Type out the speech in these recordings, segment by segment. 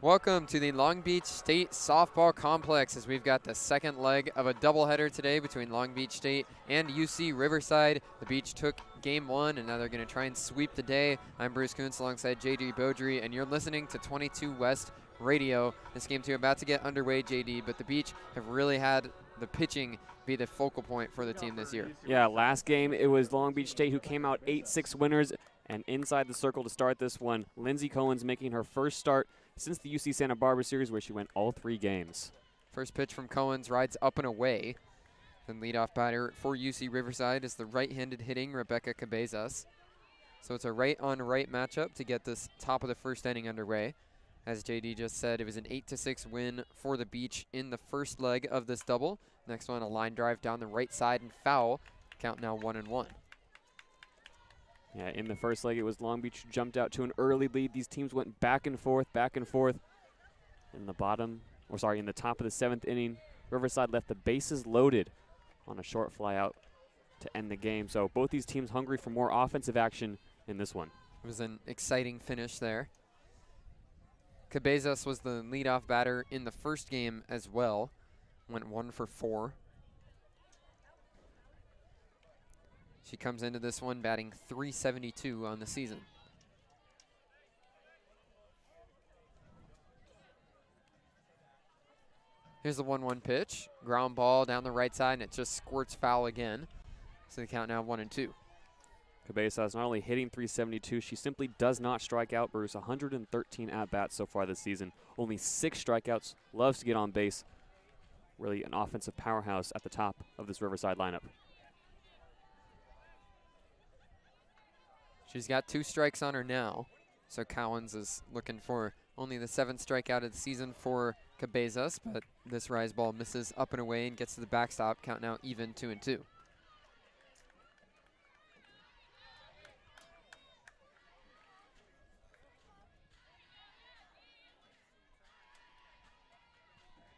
Welcome to the Long Beach State Softball Complex as we've got the second leg of a doubleheader today between Long Beach State and UC Riverside. The Beach took game one and now they're going to try and sweep the day. I'm Bruce Kuntz alongside JayDe Beaudry and you're listening to 22 West Radio. This game two about to get underway, JayDe, but the Beach have really had the pitching be the focal point for the team this year. Yeah, last game it was Long Beach State who came out 8-6 winners, and inside the circle to start this one, Lindsey Cohen's making her first start since the UC Santa Barbara series where she went all 3 games. First pitch from Cohen's rides up and away. Then leadoff batter for UC Riverside is the right-handed hitting Rebecca Cabezas. So it's a right-on-right matchup to get this top of the first inning underway. As JayDe just said, it was an 8-6 win for the Beach in the first leg of this double. Next one, a line drive down the right side and foul. Count now 1-1. Yeah, in the first leg, it was Long Beach who jumped out to an early lead. These teams went back and forth. In the top of the 7th inning, Riverside left the bases loaded on a short fly out to end the game. So both these teams hungry for more offensive action in this one. It was an exciting finish there. Cabezas was the leadoff batter in the first game as well. Went 1 for 4. She comes into this one batting .372 on the season. Here's the 1-1 pitch. Ground ball down the right side, and it just squirts foul again. So the count now 1-2. Cabezas not only hitting .372, she simply does not strike out, Bruce. 113 at-bats so far this season. Only 6 strikeouts. Loves to get on base. Really an offensive powerhouse at the top of this Riverside lineup. She's got 2 strikes on her now. So Cowens is looking for only the 7th strikeout of the season for Cabezas, but this rise ball misses up and away and gets to the backstop. Count now even 2-2.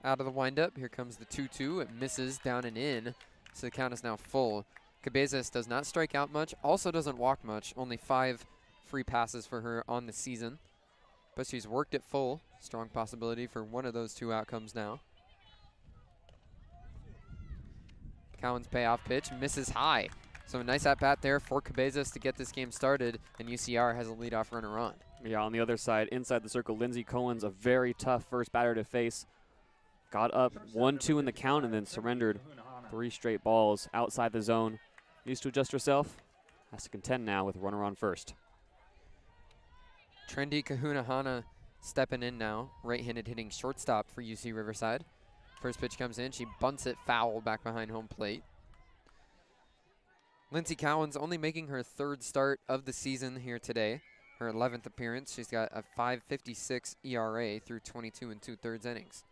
Out of the windup, here comes the 2-2. It misses down and in, so the count is now full. Cabezas does not strike out much, also doesn't walk much. Only 5 free passes for her on the season, but she's worked it full. Strong possibility for one of those 2 outcomes now. Cowan's payoff pitch misses high. So a nice at-bat there for Cabezas to get this game started, and UCR has a leadoff runner on. Yeah, on the other side, inside the circle, Lindsey Cohen's a very tough first batter to face. Got up 1-2 in the count and then surrendered 3 straight balls outside the zone. Needs to adjust herself. Has to contend now with runner on first. Trendy Kahunahana stepping in now. Right-handed hitting shortstop for UC Riverside. First pitch comes in. She bunts it foul back behind home plate. Lindsey Cowens only making her 3rd start of the season here today. Her 11th appearance. She's got a .556 ERA through 22 2/3 innings.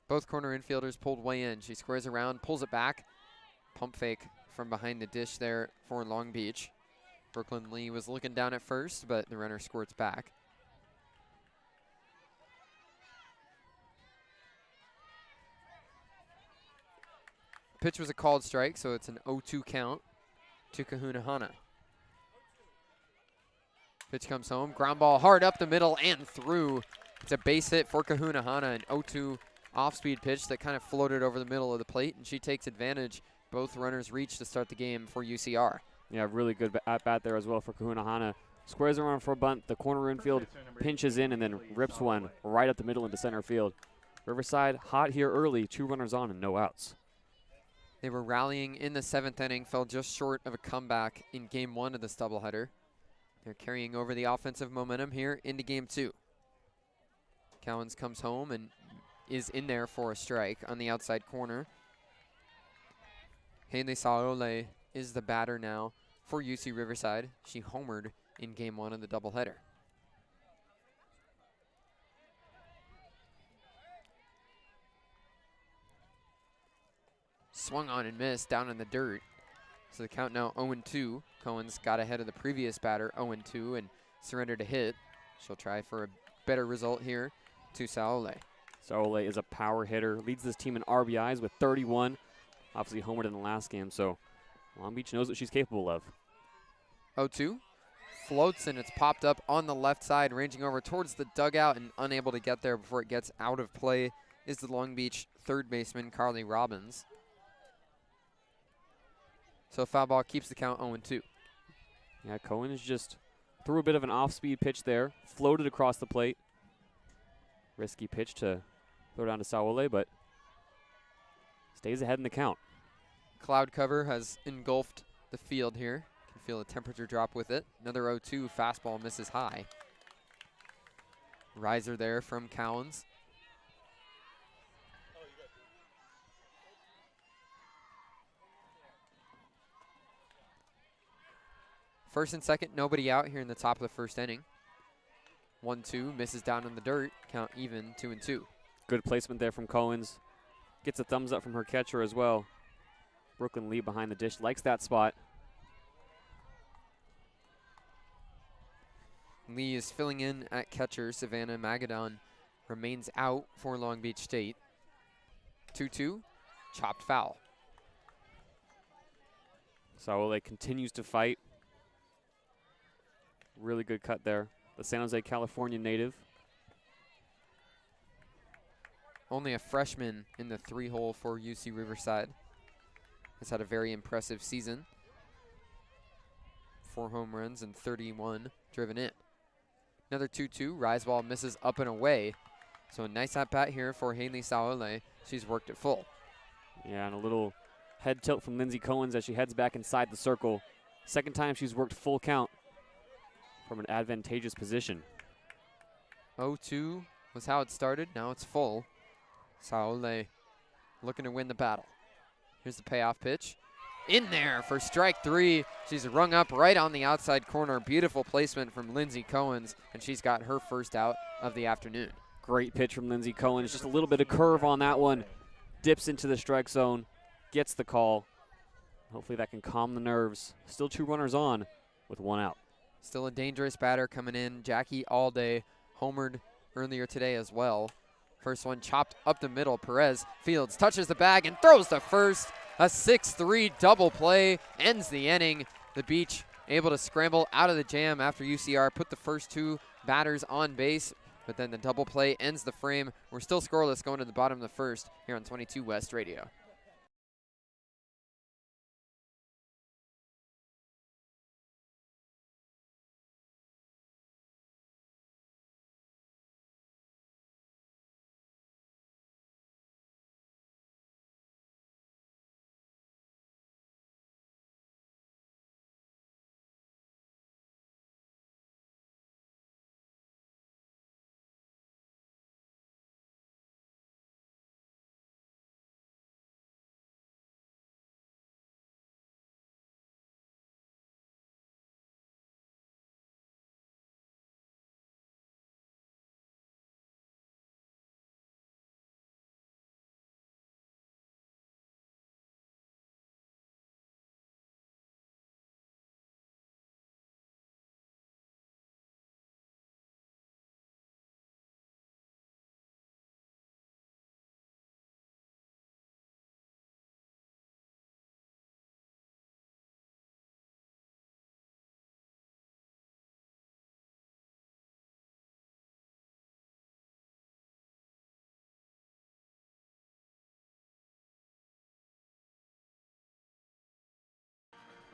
Both corner infielders pulled way in. She squares around, pulls it back. Pump fake from behind the dish there for Long Beach. Brooklyn Lee was looking down at first, but the runner squirts back. Pitch was a called strike, so it's an 0-2 count to Kahunahana. Pitch comes home, ground ball hard up the middle and through. It's a base hit for Kahunahana, an 0-2 off-speed pitch that kind of floated over the middle of the plate, and she takes advantage. Both runners reach to start the game for UCR. Yeah, really good at-bat there as well for Kahunahana. Squares around for a bunt. The corner infield pinches in and then rips one right up the middle into center field. Riverside hot here early, 2 runners on and no outs. They were rallying in the 7th inning, fell just short of a comeback in game 1 of this doubleheader. They're carrying over the offensive momentum here into game 2. Cowens comes home and is in there for a strike on the outside corner. Haley Saole is the batter now for UC Riverside. She homered in game 1 of the doubleheader. Swung on and missed down in the dirt. So the count now 0-2. Cohen's got ahead of the previous batter 0-2 and surrendered a hit. She'll try for a better result here to Saole. Saole is a power hitter, leads this team in RBIs with 31. Obviously homered in the last game, so Long Beach knows what she's capable of. 0-2. Floats, and it's popped up on the left side, ranging over towards the dugout and unable to get there before it gets out of play is the Long Beach third baseman, Carly Robbins. So foul ball keeps the count 0-2. Yeah, Cohen's just threw a bit of an off-speed pitch there, floated across the plate. Risky pitch to throw down to Saole, but stays ahead in the count. Cloud cover has engulfed the field here. Can feel a temperature drop with it. Another 0-2, fastball misses high. Riser there from Cowens. First and second, nobody out here in the top of the first inning. 1-2, misses down in the dirt. Count even, 2-2. Good placement there from Cohen's. Gets a thumbs up from her catcher as well. Brooklyn Lee behind the dish, likes that spot. Lee is filling in at catcher. Savannah Magadon remains out for Long Beach State. 2-2, chopped foul. Saole continues to fight. Really good cut there. The San Jose, California native. Only a freshman in the 3-hole for UC Riverside. Has had a very impressive season. 4 home runs and 31 driven in. Another 2-2, rise ball misses up and away. So a nice at-bat here for Haley Saole. She's worked it full. Yeah, and a little head tilt from Lindsey Cohens as she heads back inside the circle. Second time she's worked full count from an advantageous position. 0-2 was how it started. Now it's full. Saole looking to win the battle. Here's the payoff pitch. In there for strike 3. She's rung up right on the outside corner. Beautiful placement from Lindsey Cohens, and she's got her first out of the afternoon. Great pitch from Lindsey Cohens. Just a little bit of curve on that one. Dips into the strike zone, gets the call. Hopefully that can calm the nerves. Still 2 runners on with 1 out. Still a dangerous batter coming in. Jackie Allday homered earlier today as well. First one chopped up the middle. Perez Fields touches the bag and throws to first. A 6-3 double play ends the inning. The Beach able to scramble out of the jam after UCR put the first 2 batters on base, but then the double play ends the frame. We're still scoreless going to the bottom of the first here on 22 West Radio.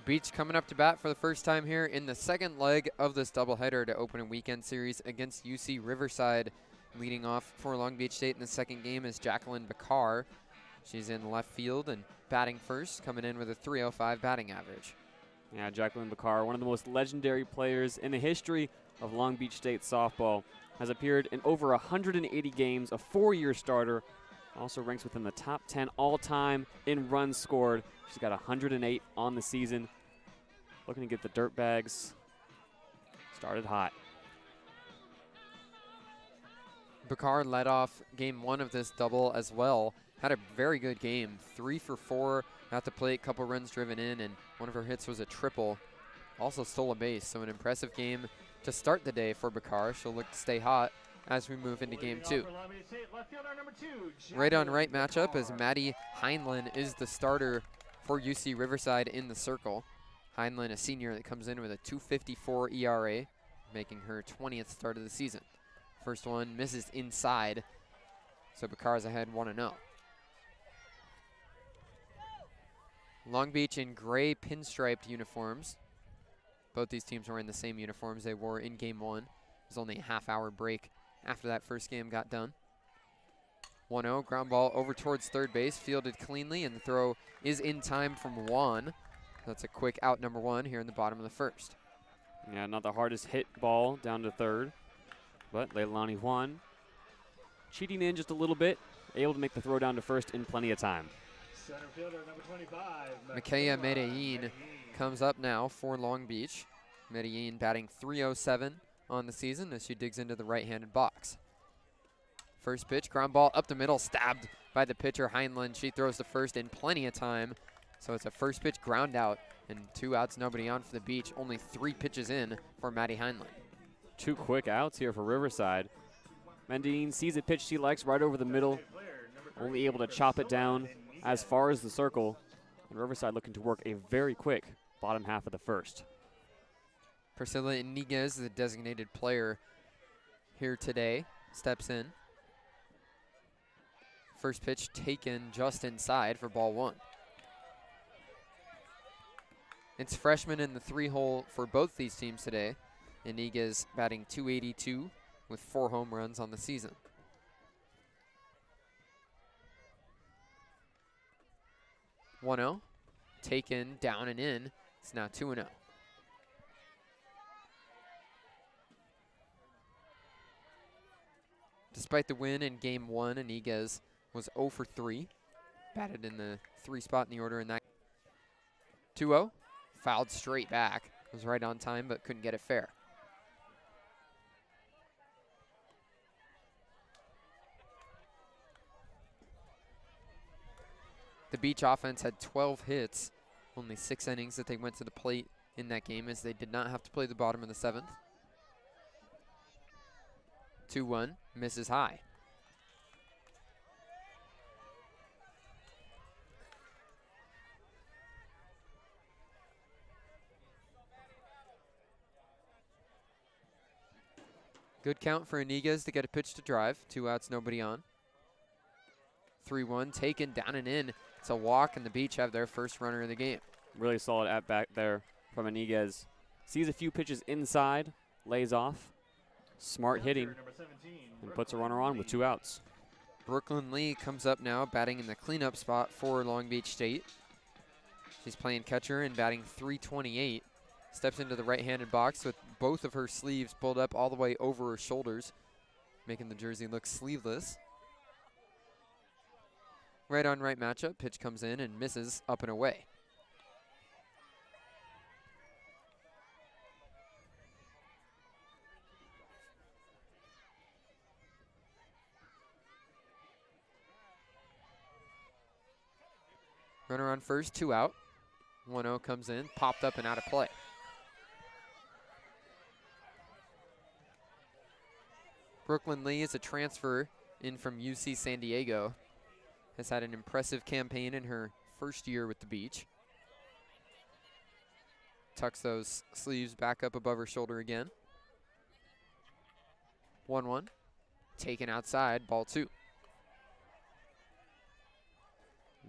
Beach coming up to bat for the first time here in the second leg of this doubleheader to open a weekend series against UC Riverside. Leading off for Long Beach State in the second game is Jacqueline Bakar. She's in left field and batting first, coming in with a .305 batting average. Yeah, Jacqueline Bakar, one of the most legendary players in the history of Long Beach State softball, has appeared in over 180 games, a 4-year starter, also ranks within the top 10 all-time in runs scored. She's got 108 on the season. Looking to get the Dirtbags started hot. Bakar led off game 1 of this double as well. Had a very good game, 3 for 4 at the plate, couple runs driven in, and one of her hits was a triple. Also stole a base, so an impressive game to start the day for Bakar. She'll look to stay hot as we move into game 2. Right on right matchup as Maddie Heinlein is the starter for UC Riverside in the circle. Heinlein, a senior that comes in with a 2.54 ERA, making her 20th start of the season. First one misses inside, so Bacar's ahead 1-0. Long Beach in gray pinstriped uniforms. Both these teams were in the same uniforms they wore in game 1. There's only a half-hour break after that first game got done. 1-0, ground ball over towards third base, fielded cleanly, and the throw is in time from Juan. That's a quick out number 1 here in the bottom of the first. Yeah, not the hardest hit ball down to third, but Leilani Juan cheating in just a little bit, able to make the throw down to first in plenty of time. Center fielder, number 25. Makaya Medellin comes up now for Long Beach. Medellin batting .307 on the season as she digs into the right-handed box. First pitch, ground ball up the middle, stabbed by the pitcher Heinlein. She throws the first in plenty of time. So it's a first pitch ground out and 2 outs, nobody on for the Beach. Only 3 pitches in for Maddie Heinlein. 2 quick outs here for Riverside. Medellin sees a pitch she likes right over the middle, only able to chop it down as far as the circle. And Riverside looking to work a very quick bottom half of the first. Priscilla Iniguez, the designated player here today, steps in. First pitch taken just inside for ball 1. It's freshman in the 3-hole for both these teams today. Iniguez batting .282 with 4 home runs on the season. 1-0, taken, down and in. It's now 2-0. Despite the win in game 1, Iniguez was 0 for 3. Batted in the 3 spot in the order in that. 2-0, fouled straight back. Was right on time, but couldn't get it fair. The Beach offense had 12 hits, only 6 innings that they went to the plate in that game as they did not have to play the bottom of the 7th. 2-1, misses high. Good count for Iniguez to get a pitch to drive. 2 outs, nobody on. 3-1, taken, down and in. It's a walk, and the Beach have their first runner of the game. Really solid at bat there from Iniguez. Sees a few pitches inside, lays off. Smart hitting, and puts a runner on with 2 outs. Brooklyn Lee comes up now, batting in the cleanup spot for Long Beach State. She's playing catcher and batting .328. Steps into the right-handed box with both of her sleeves pulled up all the way over her shoulders, making the jersey look sleeveless. Right on right matchup, pitch comes in and misses up and away. Runner on first, 2 out. 1-0 comes in, popped up and out of play. Brooklyn Lee is a transfer in from UC San Diego. Has had an impressive campaign in her first year with the Beach. Tucks those sleeves back up above her shoulder again. 1-1, taken outside, ball 2.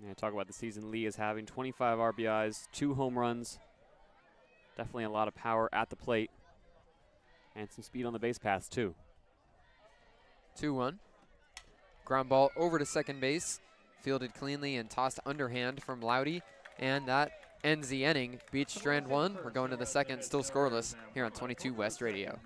Yeah, talk about the season Lee is having. 25 RBIs, 2 home runs. Definitely a lot of power at the plate. And some speed on the base paths, too. 2-1. Ground ball over to second base. Fielded cleanly and tossed underhand from Loudy. And that ends the inning. Beach Strand 1. We're going to the second, still scoreless here on 22 West Radio.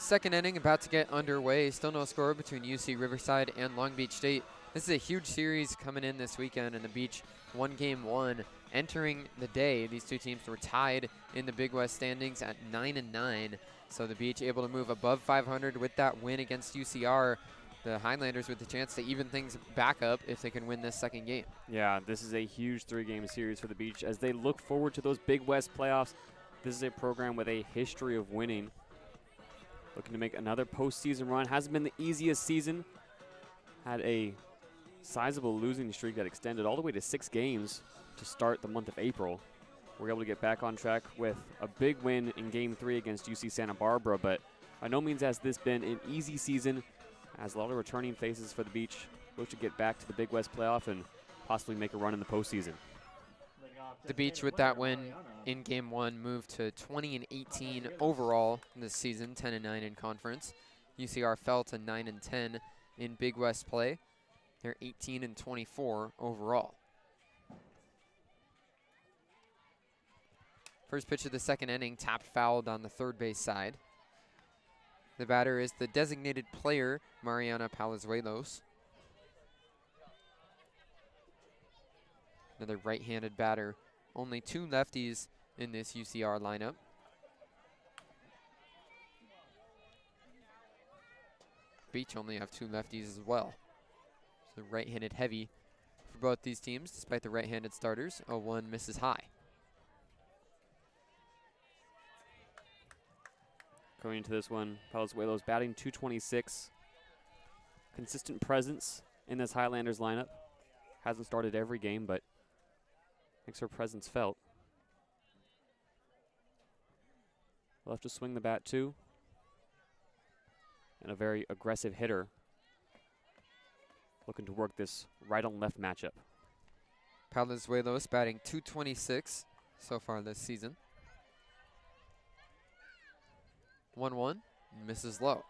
Second inning about to get underway. Still no score between UC Riverside and Long Beach State. This is a huge series coming in this weekend, and the Beach won game one. Entering the day, these two teams were tied in the Big West standings at 9-9. So the Beach able to move above 500 with that win against UCR. The Highlanders with the chance to even things back up if they can win this second game. Yeah, this is a huge three-game series for the Beach as they look forward to those Big West playoffs. This is a program with a history of winning. Looking to make another postseason run. Hasn't been the easiest season. Had a sizable losing streak that extended all the way to 6 games to start the month of April. We're able to get back on track with a big win in Game 3 against UC Santa Barbara, but by no means has this been an easy season, as a lot of returning faces for the Beach look to get back to the Big West playoff and possibly make a run in the postseason. The Beach with that win in game one moved to 20-18 overall this season, 10-9 in conference. UCR fell to 9-10 in Big West play. They're 18-24 overall. First pitch of the second inning, tapped fouled on the third base side. The batter is the designated player, Mariana Palazuelos. Another right-handed batter. Only 2 lefties in this UCR lineup. Beach only have 2 lefties as well. So right-handed heavy for both these teams, despite the right-handed starters. 0-1 misses high. Going into this one, Palazuelos batting .226. Consistent presence in this Highlanders lineup. Hasn't started every game, but makes her presence felt. We'll have to swing the bat too. And a very aggressive hitter. Looking to work this right on left matchup. Palazuelos batting .226 so far this season. 1-1, misses low.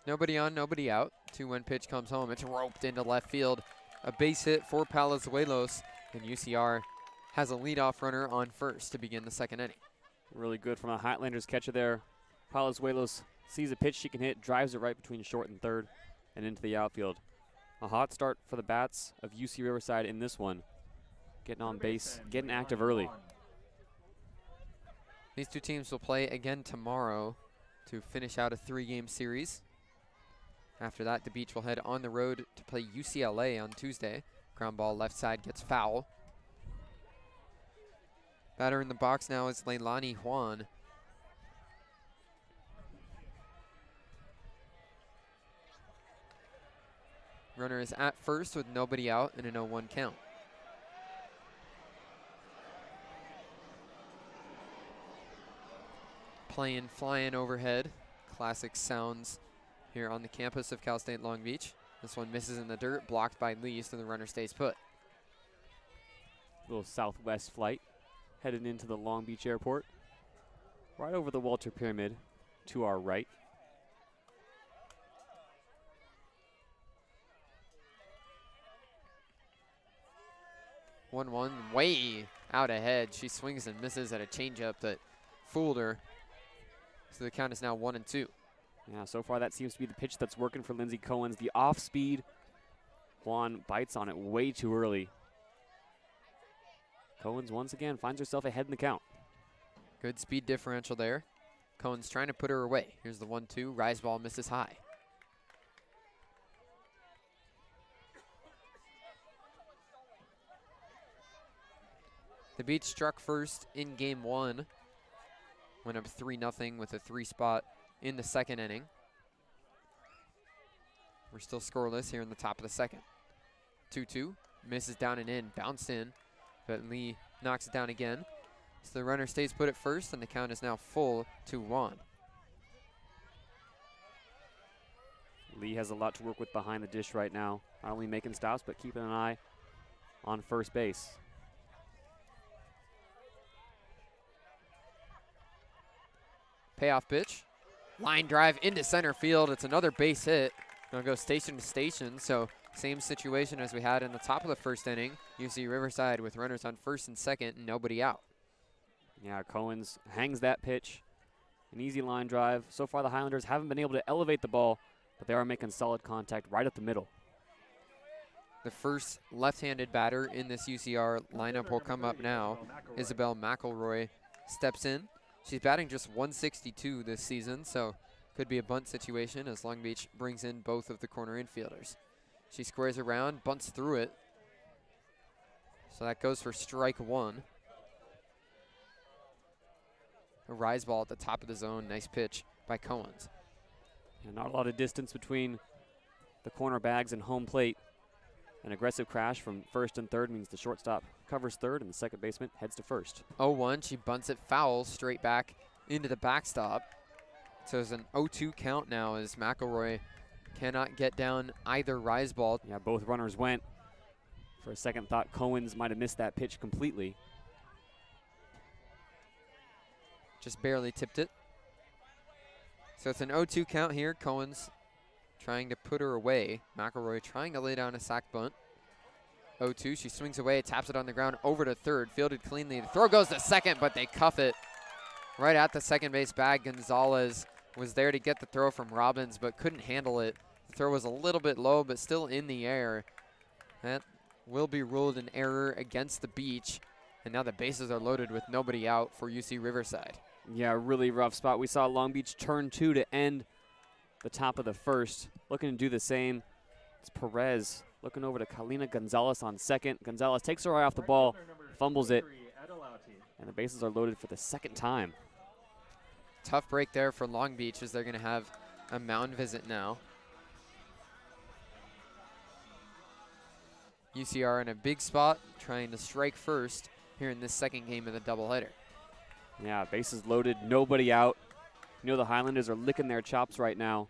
Nobody on, nobody out. 2-1 pitch comes home. It's roped into left field. A base hit for Palazuelos, and UCR has a leadoff runner on first to begin the second inning. Really good from a Highlanders catcher there. Palazuelos sees a pitch she can hit, drives it right between short and third and into the outfield. A hot start for the bats of UC Riverside in this one. Getting on base, getting active early. These two teams will play again tomorrow to finish out a 3-game series. After that, the Beach will head on the road to play UCLA on Tuesday. Ground ball left side gets foul. Batter in the box now is Leilani Juan. Runner is at first with nobody out and an 0-1 count. Plane flying overhead. Classic sounds here on the campus of Cal State Long Beach. This one misses in the dirt, blocked by Lee, so the runner stays put. Little southwest flight headed into the Long Beach airport. Right over the Walter Pyramid to our right. One way out ahead. She swings and misses at a changeup that fooled her. So the count is now 1-2. Yeah, so far that seems to be the pitch that's working for Lindsey Cohen's. The off speed. Juan bites on it way too early. Cohen's once again finds herself ahead in the count. Good speed differential there. Cohen's trying to put her away. Here's the 1-2. Rise ball misses high. The Beach struck first in game one. Went up 3-0 with a 3-spot in the second inning. We're still scoreless here in the top of the second. 2-2, misses down and in, bounced in, but Lee knocks it down again. So the runner stays put at first, and the count is now full 2-1. Lee has a lot to work with behind the dish right now. Not only making stops, but keeping an eye on first base. Payoff pitch, line drive into center field. It's another base hit. It'll go station to station, so same situation as we had in the top of the first inning. UC Riverside with runners on first and second and nobody out. Yeah, Cohen's hangs that pitch. An easy line drive. So far the Highlanders haven't been able to elevate the ball, but they are making solid contact right up the middle. The first left-handed batter in this UCR lineup will come up now. Isabel McElroy steps in. She's batting just 162 this season, so could be a bunt situation as Long Beach brings in both of the corner infielders. She squares around, bunts through it. So that goes for strike one. A rise ball at the top of the zone. Nice pitch by Cohen's. And not a lot of distance between the corner bags and home plate. An aggressive crash from first and third means the shortstop covers third and the second baseman heads to first. 0-1, she bunts it foul straight back into the backstop. So it's an 0-2 count now as McElroy cannot get down either rise ball. Yeah, both runners went. For a second thought, Cohen's might have missed that pitch completely. Just barely tipped it. So it's an 0-2 count here. Cohen's trying to put her away. McElroy trying to lay down a sac bunt. 0-2, she swings away, taps it on the ground over to third, fielded cleanly. The throw goes to second, but they cuff it right at the second base bag. Gonzalez was there to get the throw from Robbins, but couldn't handle it. The throw was a little bit low, but still in the air. That will be ruled an error against the Beach. And now the bases are loaded with nobody out for UC Riverside. Yeah, really rough spot. We saw Long Beach turn two to end the top of the first. Looking to do the same. It's Perez looking over to Kalina Gonzalez on second. Gonzalez takes her eye off the ball, fumbles it, and the bases are loaded for the second time. Tough break there for Long Beach as they're going to have a mound visit now. UCR in a big spot, trying to strike first here in this second game of the doubleheader. Yeah, bases loaded, nobody out. You know the Highlanders are licking their chops right now.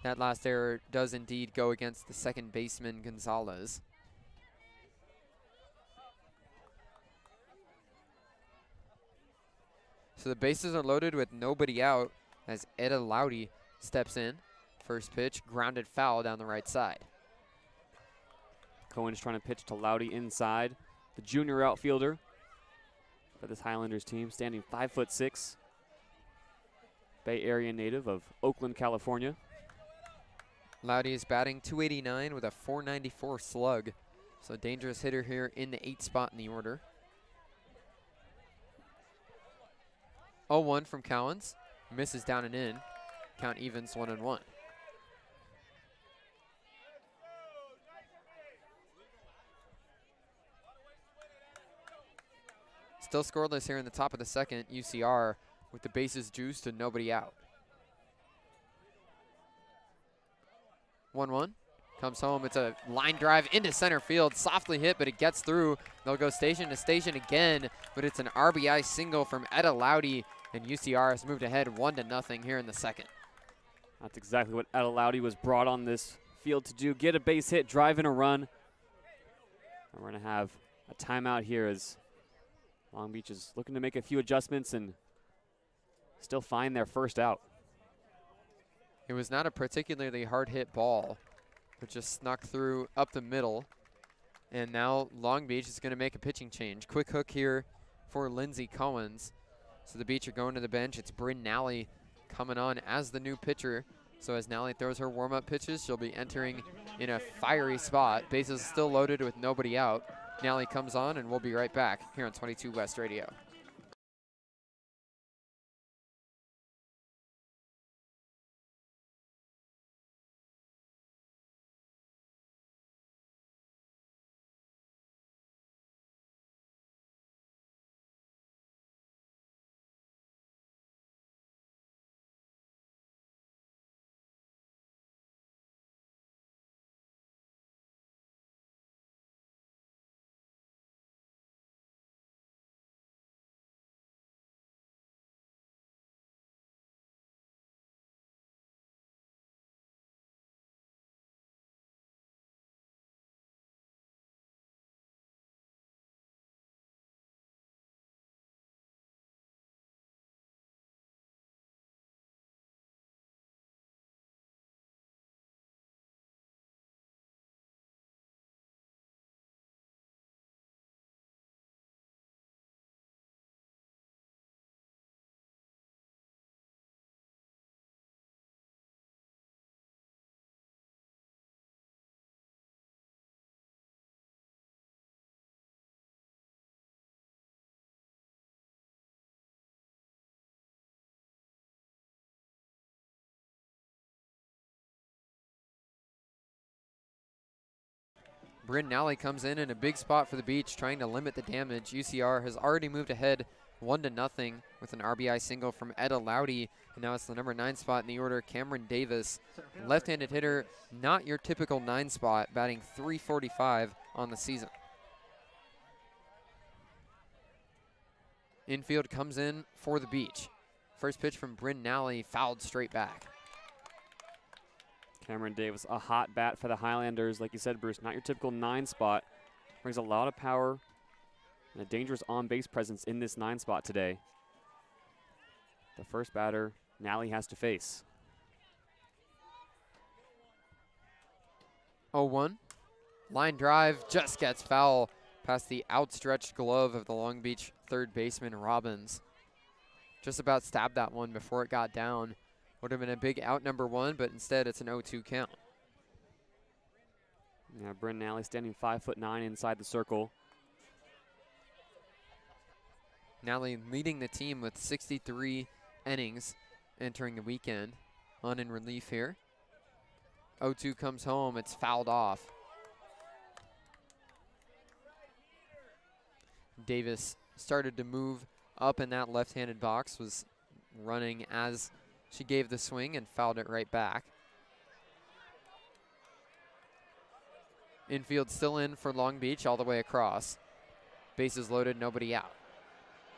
That last error does indeed go against the second baseman, Gonzalez. So the bases are loaded with nobody out as Etta Loudy steps in. First pitch, grounded foul down the right side. Cohen's trying to pitch to Loudy inside. The junior outfielder for this Highlanders team, standing 5'6". Bay Area native of Oakland, California. Loudy is batting .289 with a .494 slug. So dangerous hitter here in the 8th spot in the order. 0-1 from Cowens. Misses down and in. Count evens 1-1. Still scoreless here in the top of the second. UCR with the bases juiced and nobody out. 1-1. Comes home. It's a line drive into center field. Softly hit, but it gets through. They'll go station to station again, but it's an RBI single from Etta Loudy, and UCR has moved ahead 1-0 here in the second. That's exactly what Etta Loudy was brought on this field to do. Get a base hit, drive in a run. And we're going to have a timeout here as Long Beach is looking to make a few adjustments and still find their first out. It was not a particularly hard hit ball, but just snuck through up the middle. And now Long Beach is going to make a pitching change. Quick hook here for Lindsey Cohen's. So the Beach are going to the bench. It's Bryn Nally coming on as the new pitcher. So as Nally throws her warm-up pitches, she'll be entering in a fiery spot. Bases still loaded with nobody out. Nally comes on, and we'll be right back here on 22 West Radio. Bryn Nally comes in a big spot for the Beach, trying to limit the damage. UCR has already moved ahead 1-0 with an RBI single from Etta Loudy, and now it's the number 9 spot in the order, Cameron Davis. Left-handed hitter, not your typical 9 spot, batting .345 on the season. Infield comes in for the Beach. First pitch from Bryn Nally, fouled straight back. Cameron Davis, a hot bat for the Highlanders. Like you said, Bruce, not your typical 9 spot. Brings a lot of power and a dangerous on-base presence in this 9 spot today. The first batter Nally has to face. 0-1. Line drive just gets foul past the outstretched glove of the Long Beach third baseman Robbins. Just about stabbed that one before it got down. Would have been a big out number 1, but instead it's an 0-2 count. Yeah, Bryn Nally standing 5'9" inside the circle. Nally leading the team with 63 innings entering the weekend. On in relief here. 0-2 comes home, it's fouled off. Davis started to move up in that left-handed box, was running as she gave the swing and fouled it right back. Infield still in for Long Beach all the way across. Bases loaded, nobody out.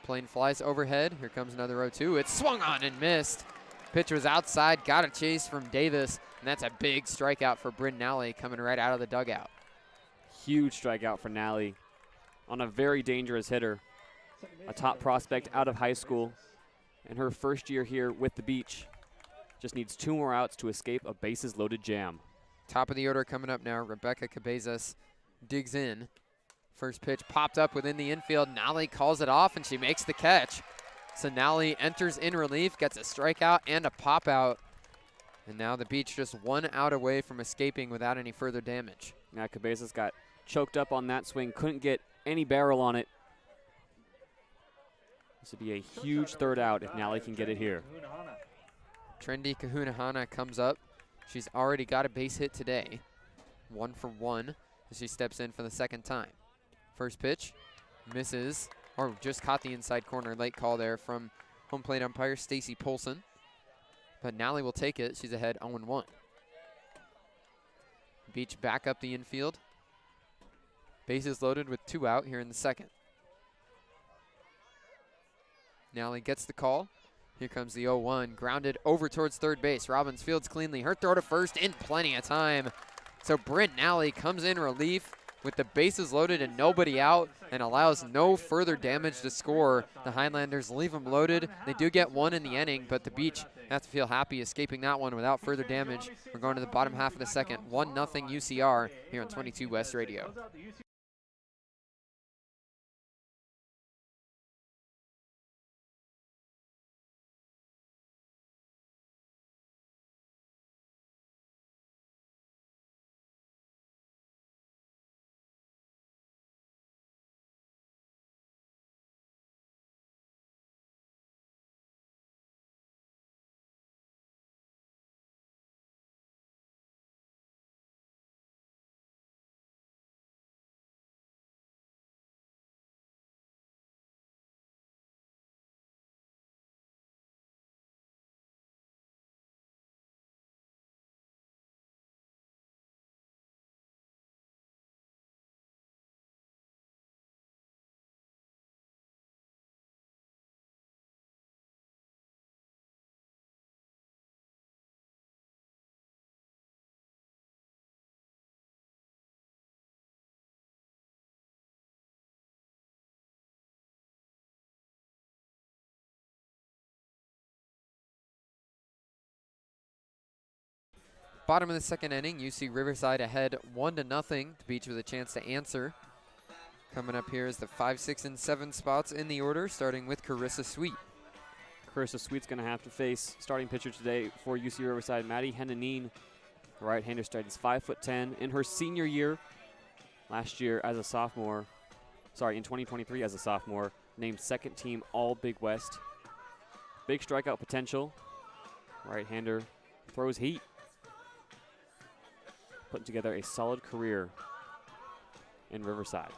Plane flies overhead. Here comes another 0-2. It's swung on and missed. Pitch was outside, got a chase from Davis, and that's a big strikeout for Bryn Nally coming right out of the dugout. Huge strikeout for Nally on a very dangerous hitter. A top prospect out of high school. In her first year here with the Beach. Just needs 2 more outs to escape a bases loaded jam. Top of the order coming up now. Rebecca Cabezas digs in. First pitch popped up within the infield. Nally calls it off and she makes the catch. So Nally enters in relief, gets a strikeout and a pop out. And now the Beach just 1 out away from escaping without any further damage. Now Cabezas got choked up on that swing, couldn't get any barrel on it. This would be a huge third out if Nally can get it here. Trendy Kahunahana comes up. She's already got a base hit today. 1 for 1 as she steps in for the second time. First pitch, misses, or just caught the inside corner. Late call there from home plate umpire Stacy Polson. But Nally will take it. She's ahead 0-1. Beach back up the infield. Bases loaded with 2 out here in the second. Nally gets the call. Here comes the 0-1, grounded over towards third base. Robbins fields cleanly. Her throw to first in plenty of time. So Bryn Nally comes in relief with the bases loaded and nobody out and allows no further damage to score. The Highlanders leave them loaded. They do get 1 in the inning, but the Beach have to feel happy escaping that one without further damage. We're going to the bottom half of the second. 1-0 UCR here on 22 West Radio. Bottom of the second inning, UC Riverside ahead 1-0. The Beach with a chance to answer. Coming up here is the 5, 6, and 7 spots in the order, starting with Carissa Sweet. Carissa Sweet's going to have to face starting pitcher today for UC Riverside, Maddie Henanine. The right-hander studies 5'10". In her senior year, last year as a sophomore, in 2023 as a sophomore, named second team All Big West. Big strikeout potential. Right-hander throws heat. Putting together a solid career in Riverside.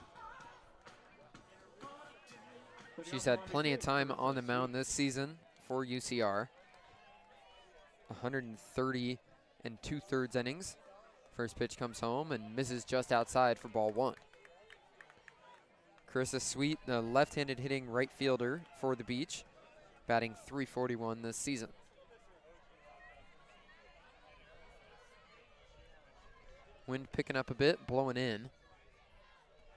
She's had plenty of time on the mound this season for UCR. 130 2/3 innings. First pitch comes home and misses just outside for ball 1. Carissa Sweet, the left-handed hitting right fielder for the Beach, batting .341 this season. Wind picking up a bit, blowing in.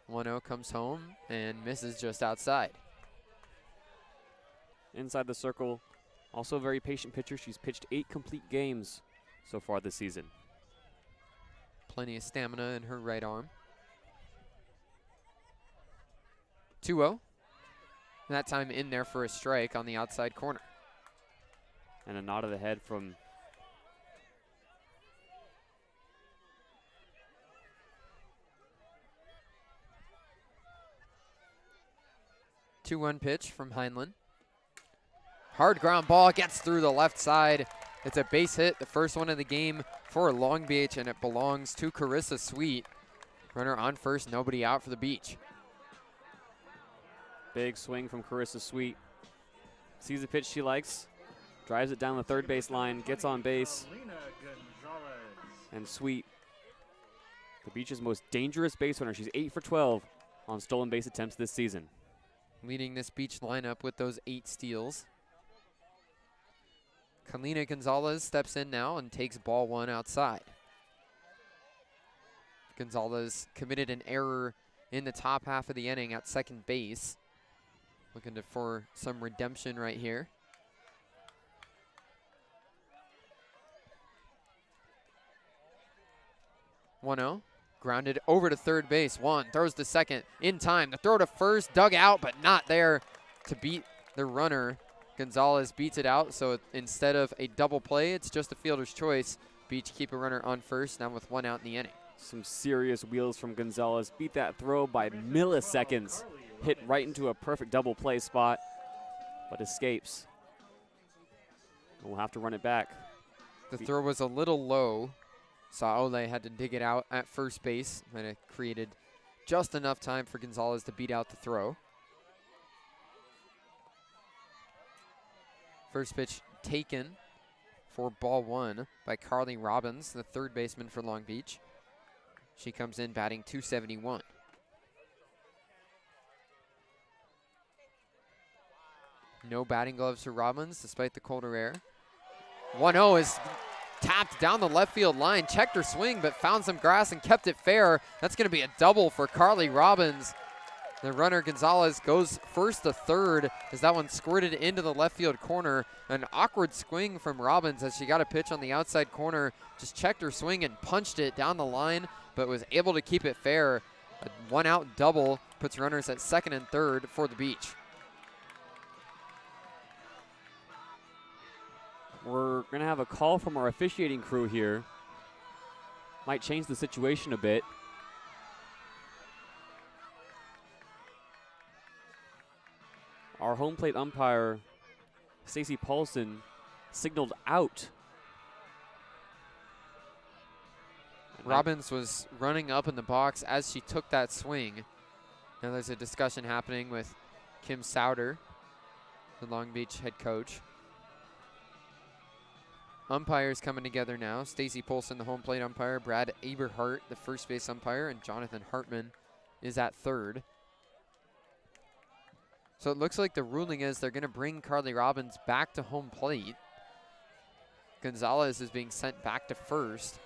1-0 comes home and misses just outside. Inside the circle, also a very patient pitcher. She's pitched 8 complete games so far this season. Plenty of stamina in her right arm. 2-0. That time in there for a strike on the outside corner. And a nod of the head from 2-1 pitch from Heinlein. Hard ground ball gets through the left side. It's a base hit, the first one of the game for Long Beach, and it belongs to Carissa Sweet. Runner on first, nobody out for the Beach. big swing from Carissa Sweet. Sees a pitch she likes, drives it down the third base line, gets on base, and Sweet, the Beach's most dangerous base runner. She's 8 for 12 on stolen base attempts this season. Leading this Beach lineup with those 8 steals. Kalina Gonzalez steps in now and takes ball 1 outside. Gonzalez committed an error in the top half of the inning at second base. Looking for some redemption right here. (1-0). Grounded over to third base. Throws to second in time. The throw to first, dug out, but not there to beat the runner. Gonzalez beats it out, so instead of a double play, it's just a fielder's choice. Beach keep a runner on first, now with 1 out in the inning. Some serious wheels from Gonzalez. Beat that throw by milliseconds. Hit right into a perfect double play spot, but escapes. We'll have to run it back. The throw was a little low. Saole had to dig it out at first base, and it created just enough time for Gonzalez to beat out the throw. First pitch taken for ball 1 by Carly Robbins, the third baseman for Long Beach. She comes in batting .271. No batting gloves for Robbins despite the colder air. 1-0 is tapped down the left field line, checked her swing, but found some grass and kept it fair. That's going to be a double for Carly Robbins. The runner Gonzalez goes first to third as that one squirted into the left field corner. An awkward swing from Robbins as she got a pitch on the outside corner, just checked her swing and punched it down the line, but was able to keep it fair. A 1-out double puts runners at second and third for the Beach. We're going to have a call from our officiating crew here. Might change the situation a bit. Our home plate umpire, Stacy Paulson, signaled out. Robbins was running up in the box as she took that swing. Now there's a discussion happening with Kim Souter, the Long Beach head coach. Umpires coming together now. Stacy Polson, the home plate umpire. Brad Eberhardt, the first base umpire. And Jonathan Hartman is at third. So it looks like the ruling is they're going to bring Carly Robbins back to home plate. Gonzalez is being sent back to first.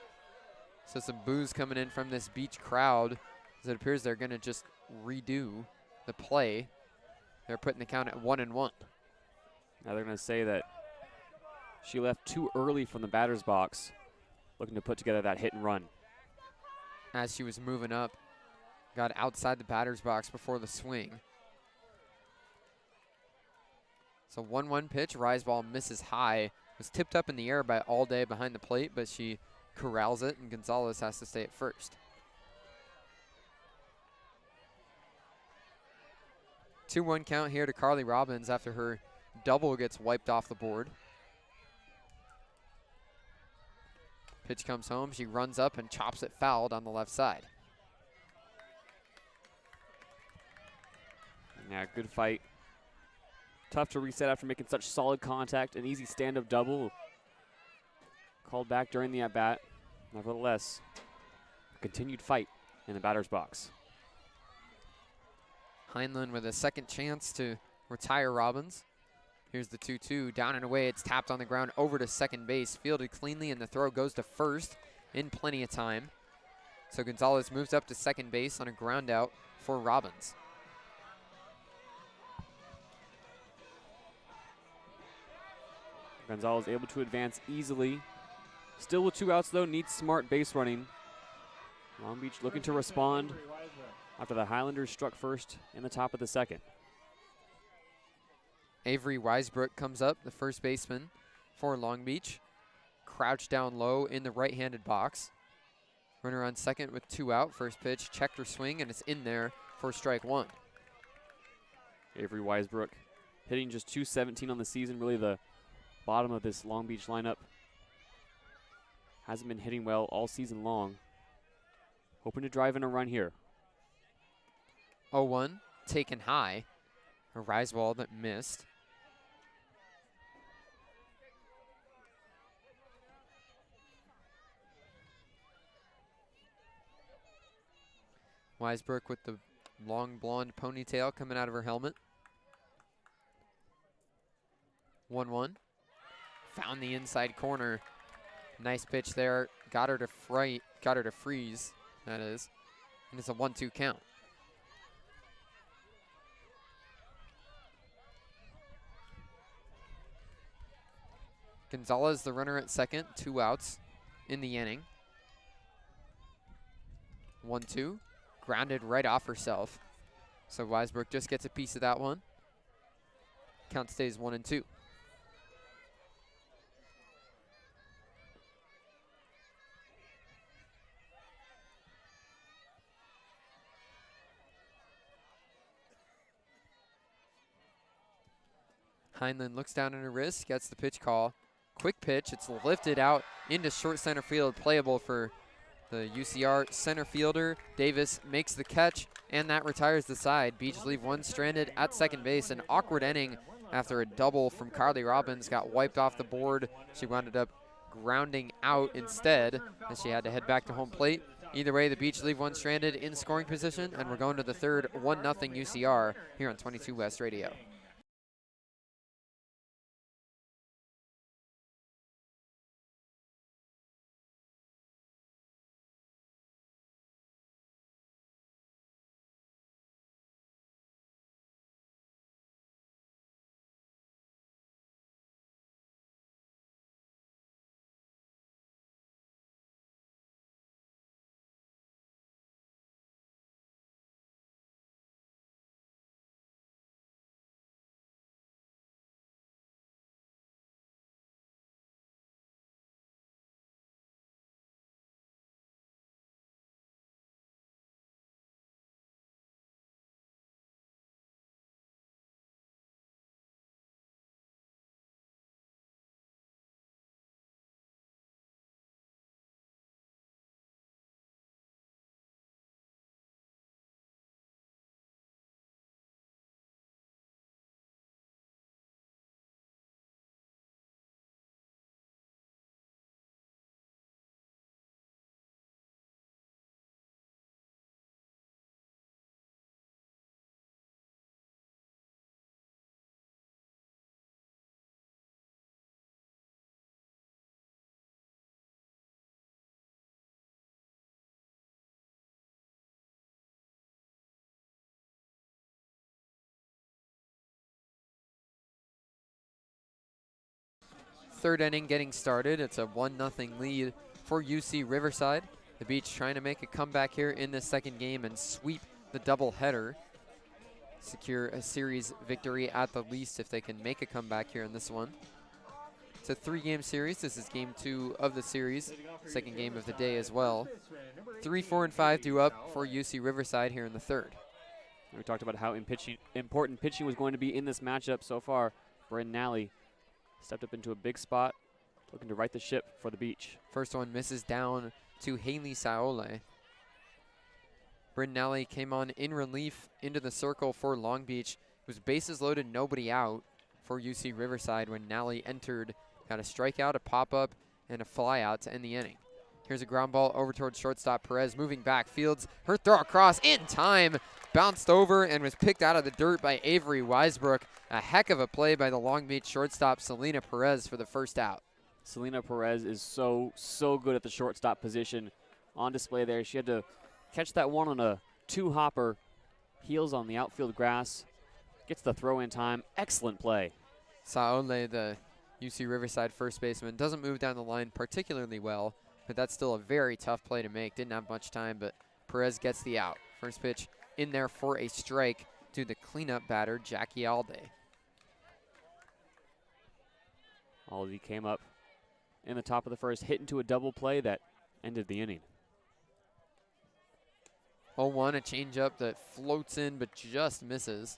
So some boos coming in from this Beach crowd, as it appears they're going to just redo the play. They're putting the count at 1-1. Now they're going to say that she left too early from the batter's box, looking to put together that hit and run. As she was moving up, got outside the batter's box before the swing. So 1-1 pitch, rise ball misses high. Was tipped up in the air by All Day behind the plate, but she corrals it, and Gonzalez has to stay at first. 2-1 count here to Carly Robbins after her double gets wiped off the board. Pitch comes home. She runs up and chops it foul down the left side. Yeah, good fight. Tough to reset after making such solid contact. An easy stand-up double. Called back during the at-bat. Nevertheless, a continued fight in the batter's box. Heinlein with a second chance to retire Robbins. Here's the 2-2, down and away. It's tapped on the ground over to second base, fielded cleanly, and the throw goes to first in plenty of time. So Gonzalez moves up to second base on a ground out for Robbins. Gonzalez able to advance easily. Still with 2 outs though, needs smart base running. Long Beach looking to respond after the Highlanders struck first in the top of the second. Avery Weisbrook comes up, the first baseman for Long Beach. Crouched down low in the right-handed box. Runner on second with 2 out. First pitch, checked her swing, and it's in there for strike 1. Avery Weisbrook hitting just .217 on the season, really the bottom of this Long Beach lineup. Hasn't been hitting well all season long. Hoping to drive in a run here. 0-1, taken high. A rise ball that missed. Weisbrook with the long blonde ponytail coming out of her helmet. 1-1. Found the inside corner. Nice pitch there. Got her to freeze, that is. And it's a 1-2 count. Gonzalez, the runner at second, 2 outs in the inning. 1-2, grounded right off herself. So Weisbrook just gets a piece of that one. Count stays 1-2. Heinlein looks down at her wrist, gets the pitch call. Quick pitch, it's lifted out into short center field, playable for the UCR center fielder. Davis makes the catch, and that retires the side. Beach leave one stranded at second base. An awkward inning after a double from Carly Robbins got wiped off the board. She wound up grounding out instead, as she had to head back to home plate. Either way, the Beach leave one stranded in scoring position, and we're going to the third, 1-0 UCR here on 22 West Radio. Third inning getting started. It's a 1-0 lead for UC Riverside. The Beach trying to make a comeback here in this second game and sweep the doubleheader. Secure a series victory at the least if they can make a comeback here in this one. It's a 3-game series. This is game 2 of the series, second game of the day as well. 3, 4, and 5 due up for UC Riverside here in the third. We talked about how important pitching was going to be in this matchup so far. Bryn Nally stepped up into a big spot, looking to right the ship for the Beach. First one misses down to Haley Saole. Bryn Nally came on in relief into the circle for Long Beach. It was bases loaded, nobody out for UC Riverside when Nally entered. Got a strikeout, a pop-up, and a flyout to end the inning. Here's a ground ball over towards shortstop Perez, moving back, fields her throw across in time, bounced over and was picked out of the dirt by Avery Weisbrook. A heck of a play by the Long Beach shortstop Selena Perez for the first out. Selena Perez is so good at the shortstop position. On display there, she had to catch that one on a two-hopper, heels on the outfield grass, gets the throw in time. Excellent play. Saole, the UC Riverside first baseman, doesn't move down the line particularly well, but that's still a very tough play to make. Didn't have much time, but Perez gets the out. First pitch in there for a strike to the cleanup batter, Jackie Alday. Alday came up in the top of the first, hit into a double play that ended the inning. 0-1, a changeup that floats in but just misses.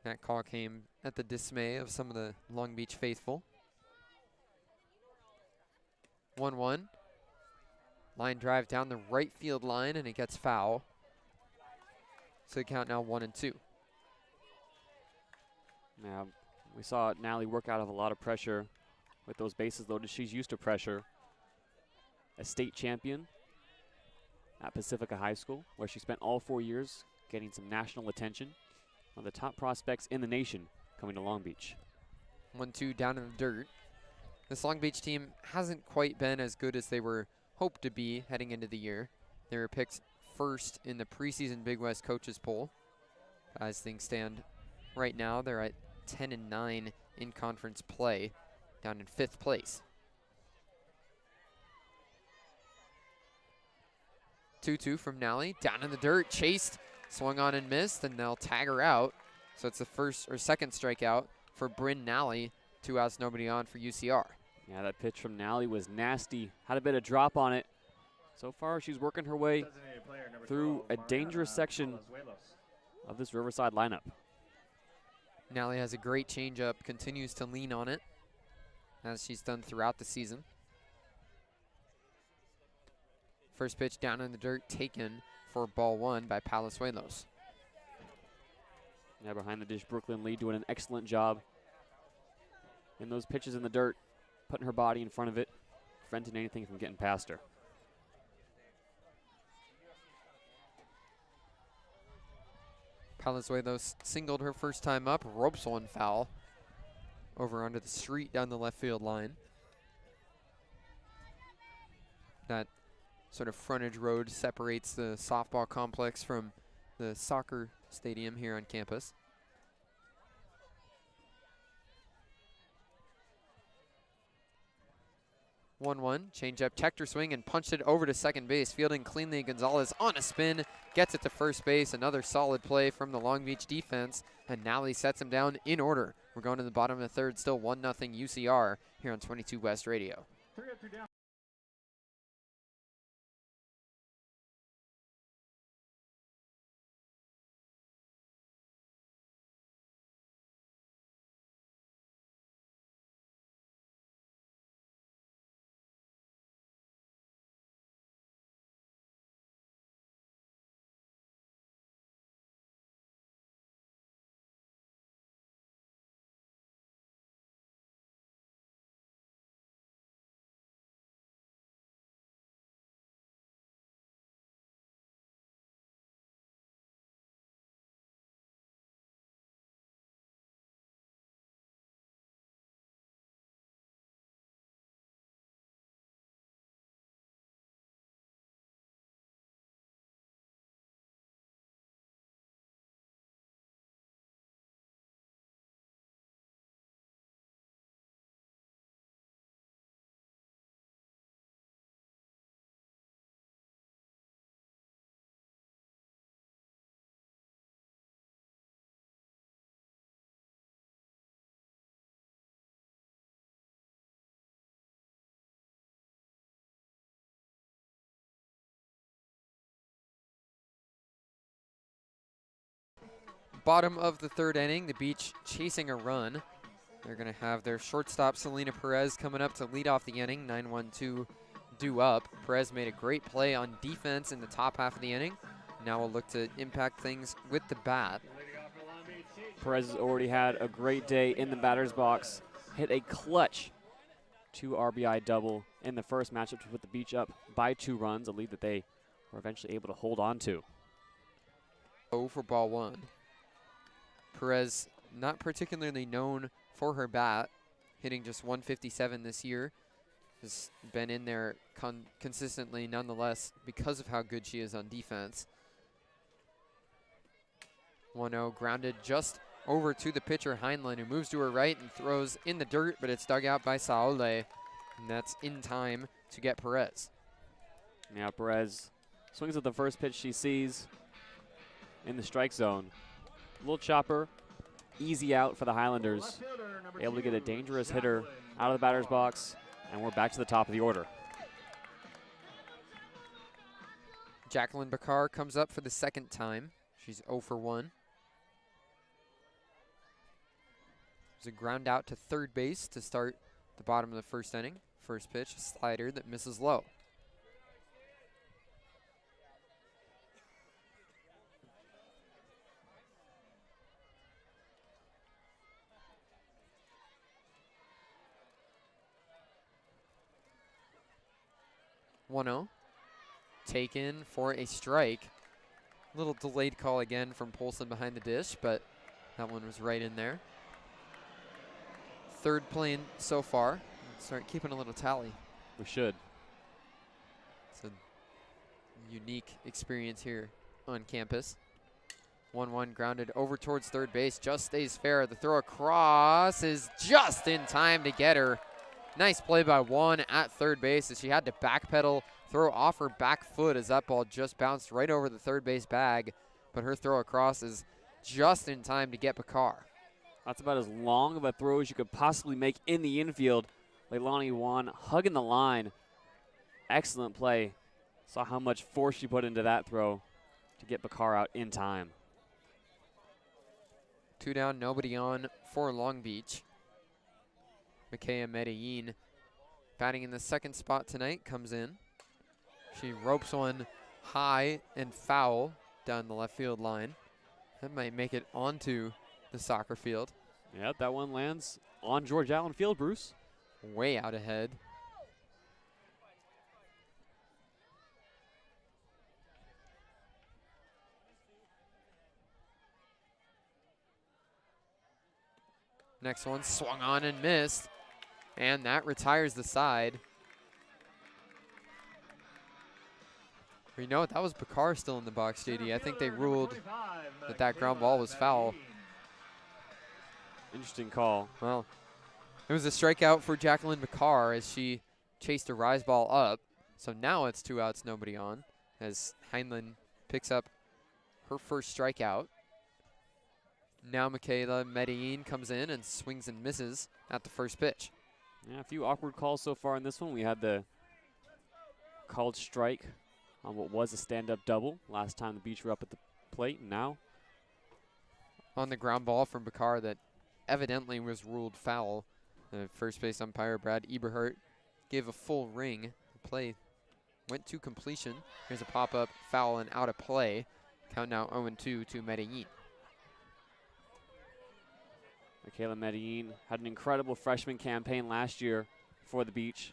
That call came at the dismay of some of the Long Beach faithful. 1-1. Line drive down the right field line, and it gets foul. So the count now 1-2. Now, we saw Nally work out of a lot of pressure with those bases loaded. She's used to pressure. A state champion at Pacifica High School, where she spent all 4 years getting some national attention. One of the top prospects in the nation coming to Long Beach. 1-2 down in the dirt. This Long Beach team hasn't quite been as good as they were hoped to be heading into the year. They were picked first in the preseason Big West coaches poll. As things stand right now, they're at 10-9 in conference play, down in 5th place. 2-2 from Nally, down in the dirt, chased, swung on and missed, and they'll tag her out. So it's the first or second strikeout for Bryn Nally. 2 outs, nobody on for UCR. Yeah, that pitch from Nally was nasty. Had a bit of drop on it. So far, she's working her way through a dangerous section of this Riverside lineup. Nally has a great changeup, continues to lean on it, as she's done throughout the season. First pitch down in the dirt, taken for ball 1 by Palazuelos. Yeah, behind the dish, Brooklyn Lee doing an excellent job in those pitches in the dirt, putting her body in front of it, preventing anything from getting past her. Palazuelos singled her first time up, ropes one foul over onto the street down the left field line. That sort of frontage road separates the softball complex from the soccer stadium here on campus. One, change up, checked her swing and punched it over to second base. Fielding cleanly, Gonzalez on a spin, gets it to first base. Another solid play from the Long Beach defense, and Nally sets him down in order. We're going to the bottom of the third, still 1-0 UCR here on 22 West Radio. 3-2 down. Bottom of the third inning, the Beach chasing a run. They're going to have their shortstop, Selena Perez, coming up to lead off the inning. 9-1-2 due up. Perez made a great play on defense in the top half of the inning. Now we'll look to impact things with the bat. Perez has already had a great day in the batter's box. Hit a clutch 2 RBI double in the first matchup to put the Beach up by 2 runs, a lead that they were eventually able to hold on to. 0 for ball 1. Perez not particularly known for her bat, hitting just 157 this year. Has been in there consistently nonetheless because of how good she is on defense. 1-0 grounded just over to the pitcher Heinlein, who moves to her right and throws in the dirt, but it's dug out by Saole, and that's in time to get Perez. Now Perez swings at the first pitch she sees in the strike zone. Little chopper, easy out for the Highlanders. Able to get a dangerous hitter out of the batter's box, and we're back to the top of the order. Jacqueline Bakar comes up for the second time. She's 0 for 1. There's a ground out to third base to start the bottom of the first inning. First pitch, a slider that misses low. One-0. Taken for a strike. Little delayed call again from Polson behind the dish, but that one was right in there. Third plane so far. Let's start keeping a little tally. We should. It's a unique experience here on campus. 1-1 grounded over towards third base. Just stays fair. The throw across is just in time to get her. Nice play by Juan at third base as she had to backpedal, throw off her back foot as that ball just bounced right over the third base bag. But her throw across is just in time to get Bakar. That's about as long of a throw as you could possibly make in the infield. Leilani Juan hugging the line. Excellent play. Saw how much force she put into that throw to get Bakar out in time. 2 down, nobody on for Long Beach. Mikaya Medellin, batting in the second spot tonight, comes in. She ropes one high and foul down the left field line. That might make it onto the soccer field. Yeah, that one lands on George Allen Field, Bruce. Way out ahead. Next one swung on and missed. And that retires the side. You know what? That was Bakar still in the box, JD. I think they ruled that ground ball was foul. Interesting call. Well, it was a strikeout for Jacqueline Bakar as she chased a rise ball up. So now it's 2 outs, nobody on, as Heinlein picks up her first strikeout. Now Michaela Medellin comes in and swings and misses at the first pitch. Yeah, a few awkward calls so far in this one. We had the called strike on what was a stand-up double last time the Beach were up at the plate, and now on the ground ball from Bakar that evidently was ruled foul. The first base umpire, Brad Eberhardt, gave a full ring. The play went to completion. Here's a pop-up, foul, and out of play. Count now 0-2 to Medellin. Michaela Medellin had an incredible freshman campaign last year for the Beach.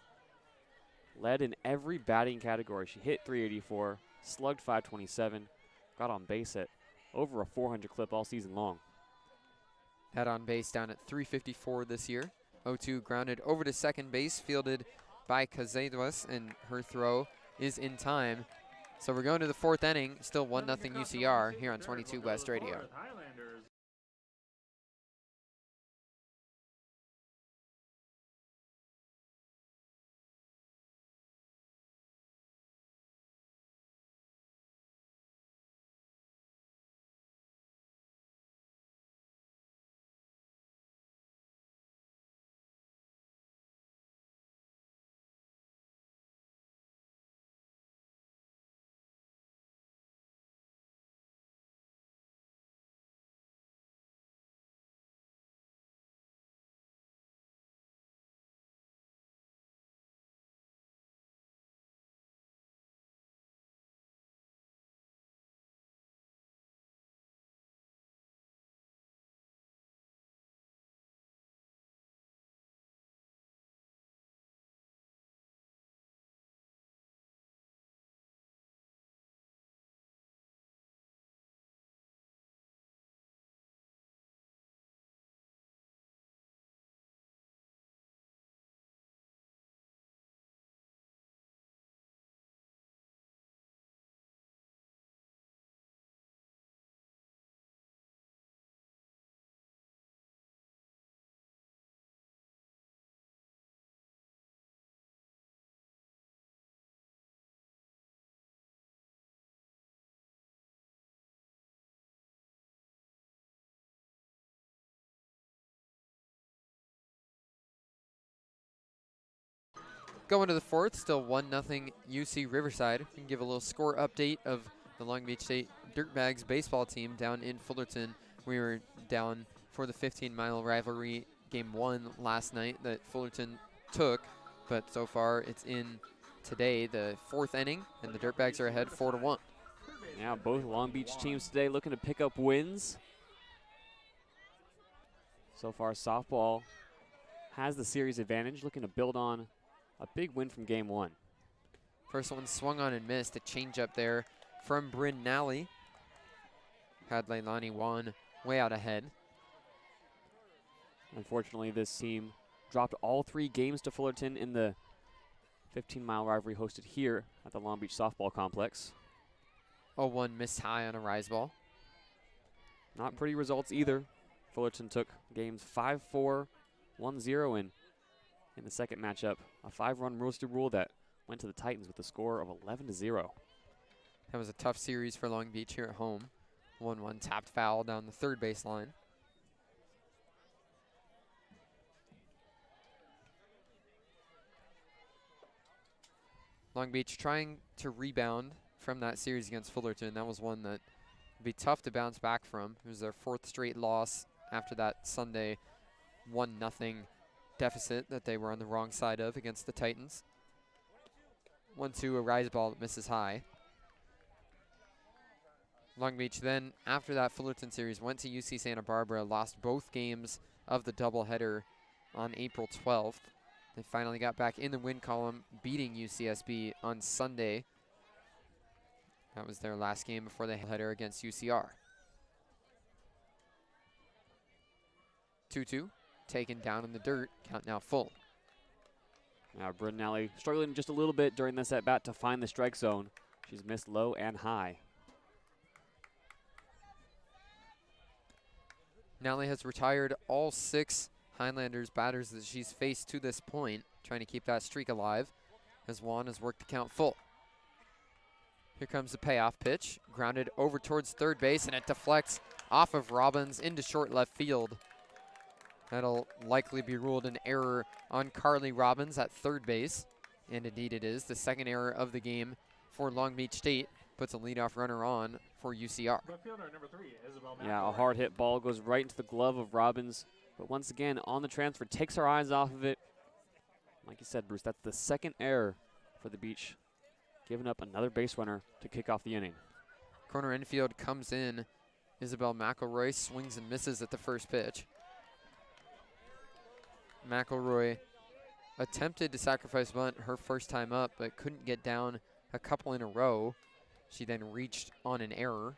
Led in every batting category. She hit .384, slugged .527, got on base at over a 400 clip all season long. Had on base down at .354 this year. 0-2 grounded over to second base, fielded by Cazeduas, and her throw is in time. So we're going to the fourth inning, still 1-0 UCR here on 22 West Radio. Going to the fourth, still 1-0 UC Riverside. We can give a little score update of the Long Beach State Dirtbags baseball team down in Fullerton. We were down for the 15-mile rivalry game 1 last night that Fullerton took, but so far it's in today, the 4th inning, and the Dirtbags are ahead 4-1. Yeah, both Long Beach teams today looking to pick up wins. So far, softball has the series advantage, looking to build on a big win from game 1. First one swung on and missed. A changeup there from Bryn Nally. Had Leilani Wan way out ahead. Unfortunately, this team dropped all 3 games to Fullerton in the 15-mile rivalry hosted here at the Long Beach Softball Complex. 0-1 missed high on a rise ball. Not pretty results either. Fullerton took games 5-4, 1-0 in the second matchup. A 5-run roasted rule that went to the Titans with a score of 11-0. That was a tough series for Long Beach here at home. 1-1 tapped foul down the third baseline. Long Beach trying to rebound from that series against Fullerton. That was one that would be tough to bounce back from. It was their 4th straight loss after that Sunday 1-0 deficit that they were on the wrong side of against the Titans. 1-2, a rise ball that misses high. Long Beach then, after that Fullerton series, went to UC Santa Barbara, lost both games of the doubleheader on April 12th. They finally got back in the win column, beating UCSB on Sunday. That was their last game before the header against UCR. 2-2, taken down in the dirt, count now full. Now Bryn Nally struggling just a little bit during this at-bat to find the strike zone. She's missed low and high. Nally has retired all 6 Highlanders batters that she's faced to this point, trying to keep that streak alive as Juan has worked the count full. Here comes the payoff pitch, grounded over towards third base, and it deflects off of Robbins into short left field. That'll likely be ruled an error on Carly Robbins at third base, and indeed it is. The second error of the game for Long Beach State puts a leadoff runner on for UCR. Yeah, a hard hit ball goes right into the glove of Robbins. But once again, on the transfer, takes her eyes off of it. Like you said, Bruce, that's the second error for the Beach, giving up another base runner to kick off the inning. Corner infield comes in. Isabel McElroy swings and misses at the first pitch. McElroy attempted to sacrifice bunt her first time up, but couldn't get down a couple in a row. She then reached on an error.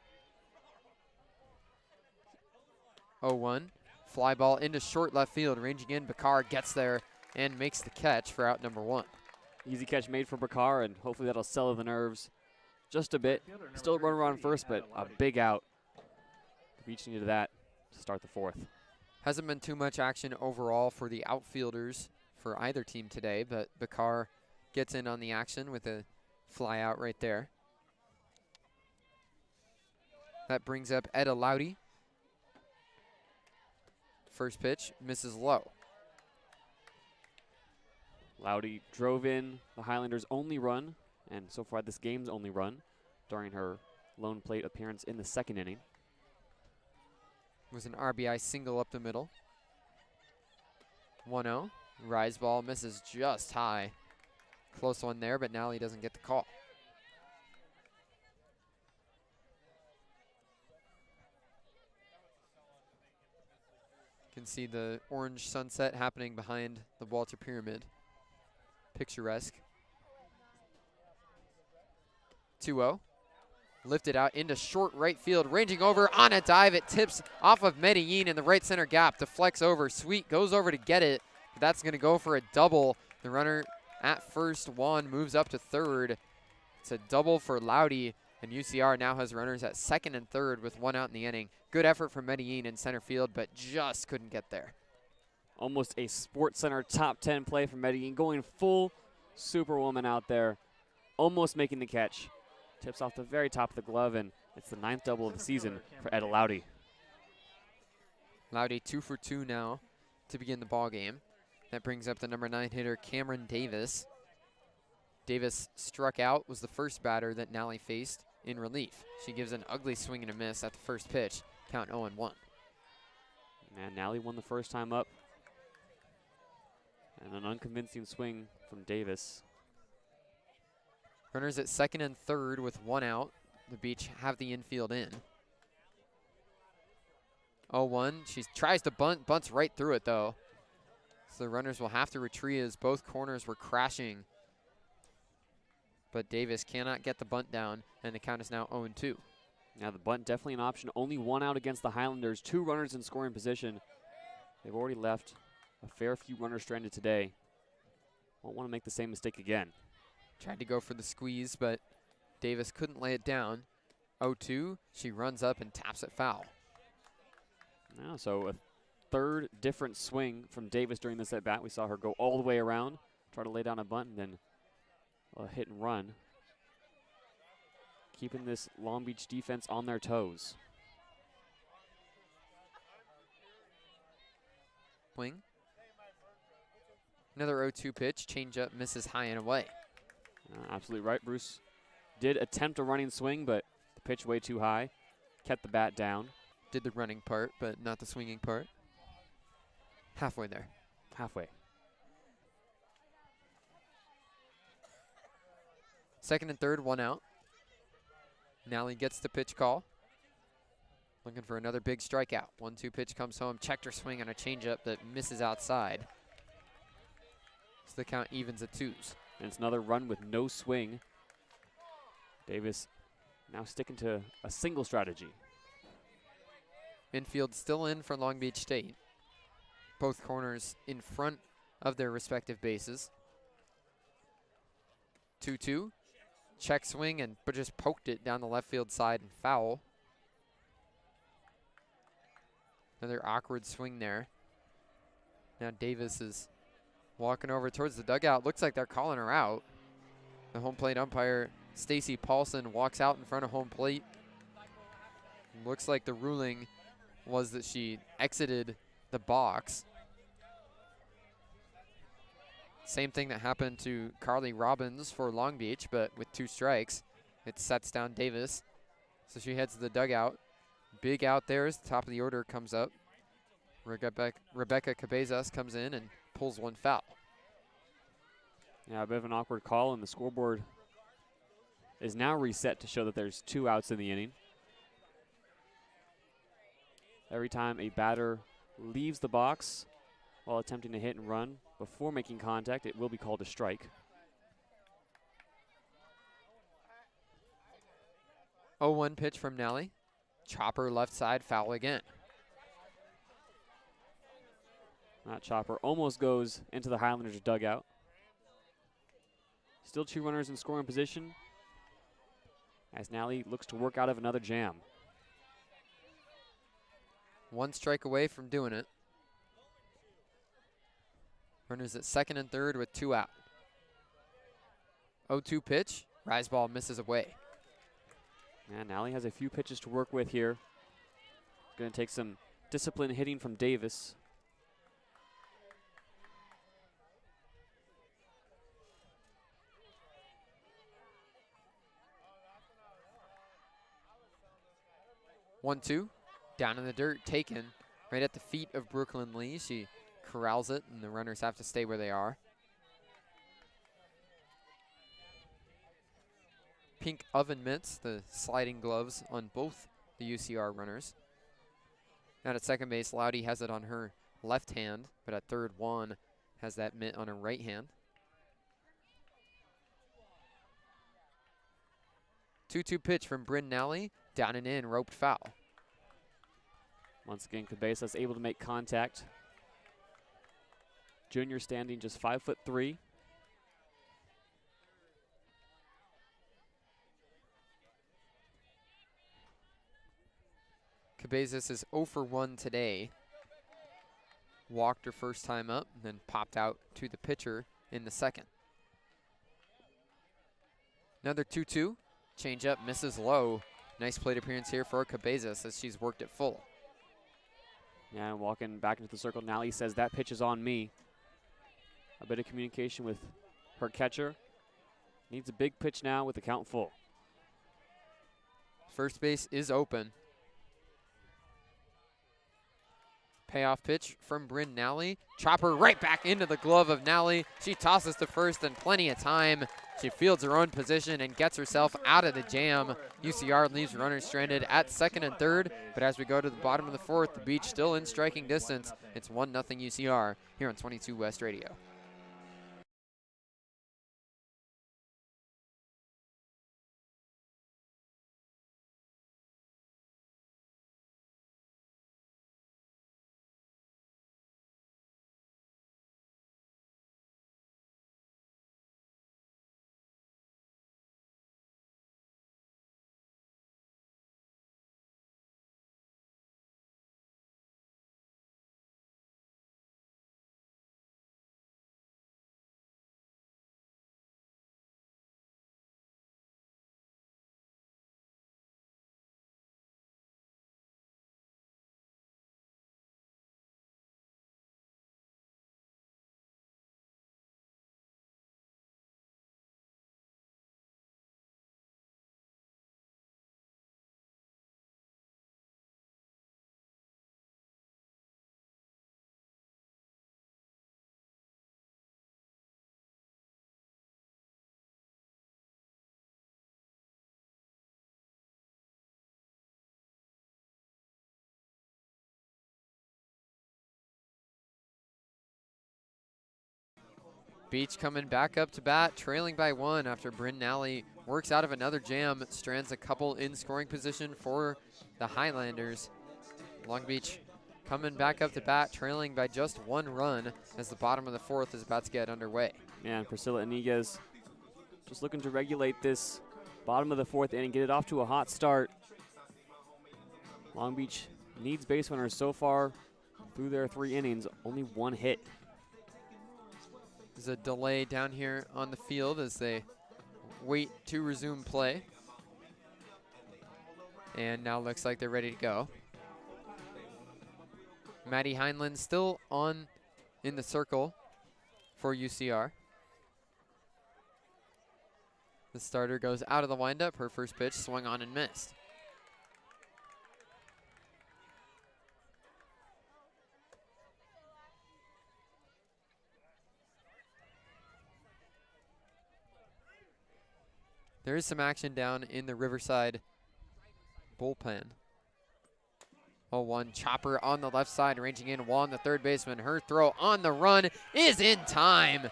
0-1. Fly ball into short left field, ranging in. Bakar gets there and makes the catch for out number 1. Easy catch made for Bakar, and hopefully that'll settle the nerves just a bit. Still a runner on first, but a big out. The Beach needed that to start the 4th. Hasn't been too much action overall for the outfielders for either team today, but Bakar gets in on the action with a fly out right there. That brings up Etta Loudy. First pitch misses low. Loudy drove in the Highlanders' only run, and so far this game's only run, during her lone plate appearance in the second inning. It was an RBI single up the middle. 1-0. Rise ball misses just high. Close one there, but Nally doesn't get the call. You can see the orange sunset happening behind the Walter Pyramid. Picturesque. 2-0. Lifted out into short right field, ranging over on a dive. It tips off of Medellin in the right center gap. Deflects over. Sweet goes over to get it, but that's going to go for a double. The runner at first, Juan, moves up to third. It's a double for Loudy, and UCR now has runners at second and third with 1 out in the inning. Good effort from Medellin in center field, but just couldn't get there. Almost a Sports Center top 10 play from Medellin, going full Superwoman out there, almost making the catch. Tips off the very top of the glove, and it's the 9th double of the season for Etta Loudy. Loudy 2 for 2 now to begin the ball game. That brings up the number 9 hitter, Cameron Davis. Davis struck out, was the first batter that Nally faced in relief. She gives an ugly swing and a miss at the first pitch, count 0-1. And Nally won the first time up. And an unconvincing swing from Davis. Runners at second and third with 1 out. The Beach have the infield in. 0-1, she tries to bunt, bunts right through it though. So the runners will have to retreat as both corners were crashing. But Davis cannot get the bunt down, and the count is now 0-2. Now the bunt definitely an option. Only 1 out against the Highlanders. 2 runners in scoring position. They've already left a fair few runners stranded today. Won't want to make the same mistake again. Tried to go for the squeeze, but Davis couldn't lay it down. 0-2, she runs up and taps it foul. Now, so a third different swing from Davis during this at-bat. We saw her go all the way around, try to lay down a bunt, and then a hit and run. Keeping this Long Beach defense on their toes. Swing. Another 0-2 pitch, changeup, misses high and away. Absolutely right. Bruce did attempt a running swing, but the pitch way too high. Kept the bat down. Did the running part, but not the swinging part. Halfway there. Halfway. Second and third, 1 out. Nally gets the pitch call. Looking for another big strikeout. 1-2 pitch comes home. Checked her swing on a changeup that misses outside. So the count evens at 2s. And it's another run with no swing. Davis now sticking to a single strategy. Infield still in for Long Beach State. Both corners in front of their respective bases. 2-2. Check swing and but just poked it down the left field side and foul. Another awkward swing there. Now Davis is walking over towards the dugout. Looks like they're calling her out. The home plate umpire, Stacy Paulson, walks out in front of home plate. Looks like the ruling was that she exited the box. Same thing that happened to Carly Robbins for Long Beach, but with 2 strikes. It sets down Davis. So she heads to the dugout. Big out there as the top of the order comes up. Rebecca Cabezas comes in and pulls 1 foul. Yeah, a bit of an awkward call, and the scoreboard is now reset to show that there's 2 outs in the inning. Every time a batter leaves the box while attempting to hit and run before making contact, it will be called a strike. 0-1 pitch from Nally. Chopper left side, foul again. That chopper almost goes into the Highlanders' dugout. Still 2 runners in scoring position as Nally looks to work out of another jam. 1 strike away from doing it. Runners at second and third with 2 out. 0-2 pitch. Rise ball misses away. And Nally has a few pitches to work with here. Going to take some disciplined hitting from Davis. One, 2. Down in the dirt, taken right at the feet of Brooklyn Lee. She corrals it, and the runners have to stay where they are. Pink oven mitts, the sliding gloves on both the UCR runners. Now at second base, Loudy has it on her left hand, but at third, Juan has that mitt on her right hand. 2-2 pitch from Bryn Nally, down and in, roped foul. Once again, Cabezas able to make contact. Junior standing just 5'3". Cabezas is 0 for 1 today. Walked her first time up and then popped out to the pitcher in the second. Another 2-2. Change up, misses low. Nice plate appearance here for Cabezas as she's worked it full. Yeah, walking back into the circle. Nally says that pitch is on me. A bit of communication with her catcher. Needs a big pitch now with the count full. First base is open. Payoff pitch from Bryn Nally. Chopper right back into the glove of Nally. She tosses to first and plenty of time. She fields her own position and gets herself out of the jam. UCR leaves runners stranded at second and third, but as we go to the bottom of the fourth, the Beach still in striking distance. It's 1-0 UCR here on 22 West Radio. Beach coming back up to bat, trailing by 1 after Bryn Nally works out of another jam, strands a couple in scoring position for the Highlanders. Long Beach coming back up to bat, trailing by just 1 run as the bottom of the fourth is about to get underway. Yeah, and Priscilla Iniguez just looking to regulate this bottom of the fourth inning, get it off to a hot start. Long Beach needs base runners so far through their 3 innings, only 1 hit. There's a delay down here on the field as they wait to resume play. And now looks like they're ready to go. Maddie Heinlein still on in the circle for UCR. The starter goes out of the windup. Her first pitch swung on and missed. There is some action down in the Riverside bullpen. 0-1 chopper on the left side, ranging in Juan, the third baseman. Her throw on the run is in time.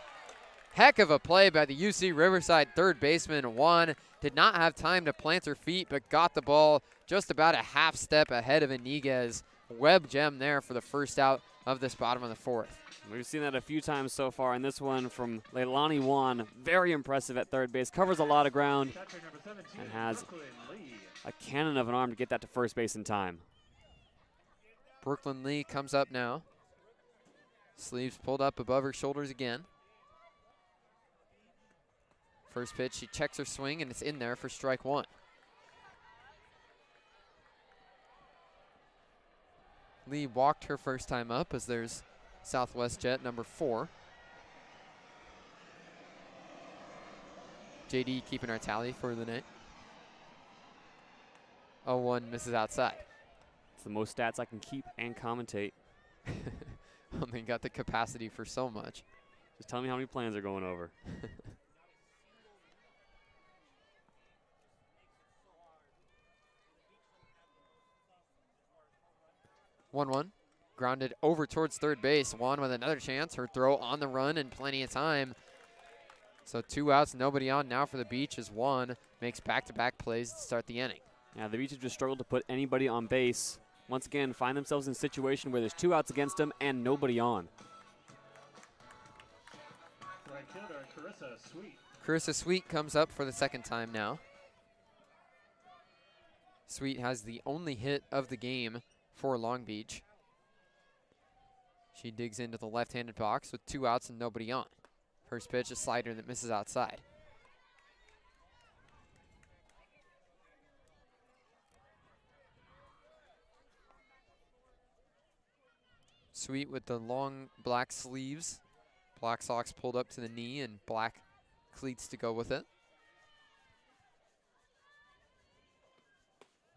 Heck of a play by the UC Riverside third baseman. Juan did not have time to plant her feet, but got the ball just about a half step ahead of Iniguez. Web gem there for the first out of this bottom of the fourth. We've seen that a few times so far, and this one from Leilani Juan, very impressive at third base, covers a lot of ground, and has a cannon of an arm to get that to first base in time. Brooklyn Lee comes up now. Sleeves pulled up above her shoulders again. First pitch, she checks her swing, and it's in there for strike 1. Lee walked her first time up as there's Southwest Jet number 4. JD keeping our tally for the night. 0-1 misses outside. It's the most stats I can keep and commentate. Only got the capacity for so much. Just tell me how many plans are going over. 1-1. Grounded over towards third base. Juan with another chance. Her throw on the run and plenty of time. So 2 outs, nobody on now for the Beach as Juan makes back-to-back plays to start the inning. Yeah, the Beach have just struggled to put anybody on base. Once again, find themselves in a situation where there's 2 outs against them and nobody on. Right fielder, Carissa Sweet. Carissa Sweet comes up for the second time now. Sweet has the only hit of the game for Long Beach. She digs into the left-handed box with 2 outs and nobody on. First pitch, a slider that misses outside. Sweet with the long black sleeves. Black socks pulled up to the knee and black cleats to go with it.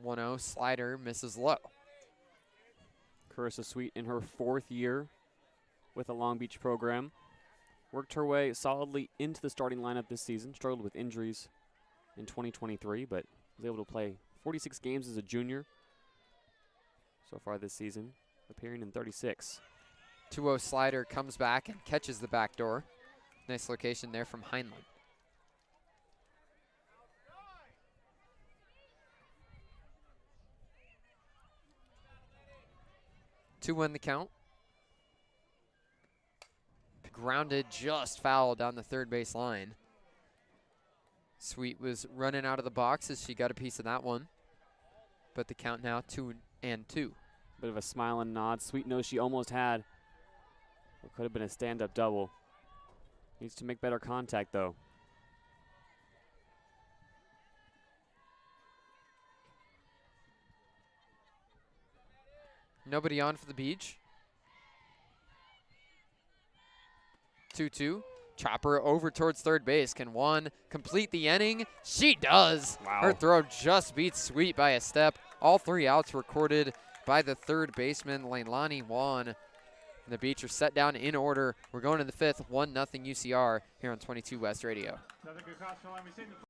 1-0 slider misses low. Carissa Sweet in her 4th year with the Long Beach program. Worked her way solidly into the starting lineup this season. Struggled with injuries in 2023, but was able to play 46 games as a junior so far this season, appearing in 36. 2-0 slider comes back and catches the back door. Nice location there from Heinlein. Two in the count. Grounded, just foul down the third base line. Sweet was running out of the box as she got a piece of that one. But the count now 2-2. Bit of a smile and nod. Sweet knows she almost had what could have been a stand-up double. Needs to make better contact, though. Nobody on for the Beach. 2-2. Chopper over towards third base. Can Juan complete the inning? She does. Wow. Her throw just beats Sweet by a step. All 3 outs recorded by the third baseman, Leilani Juan. And the Beach are set down in order. We're going to the 5th, 1-0 UCR here on 22 West Radio. Another good cross for line. We save the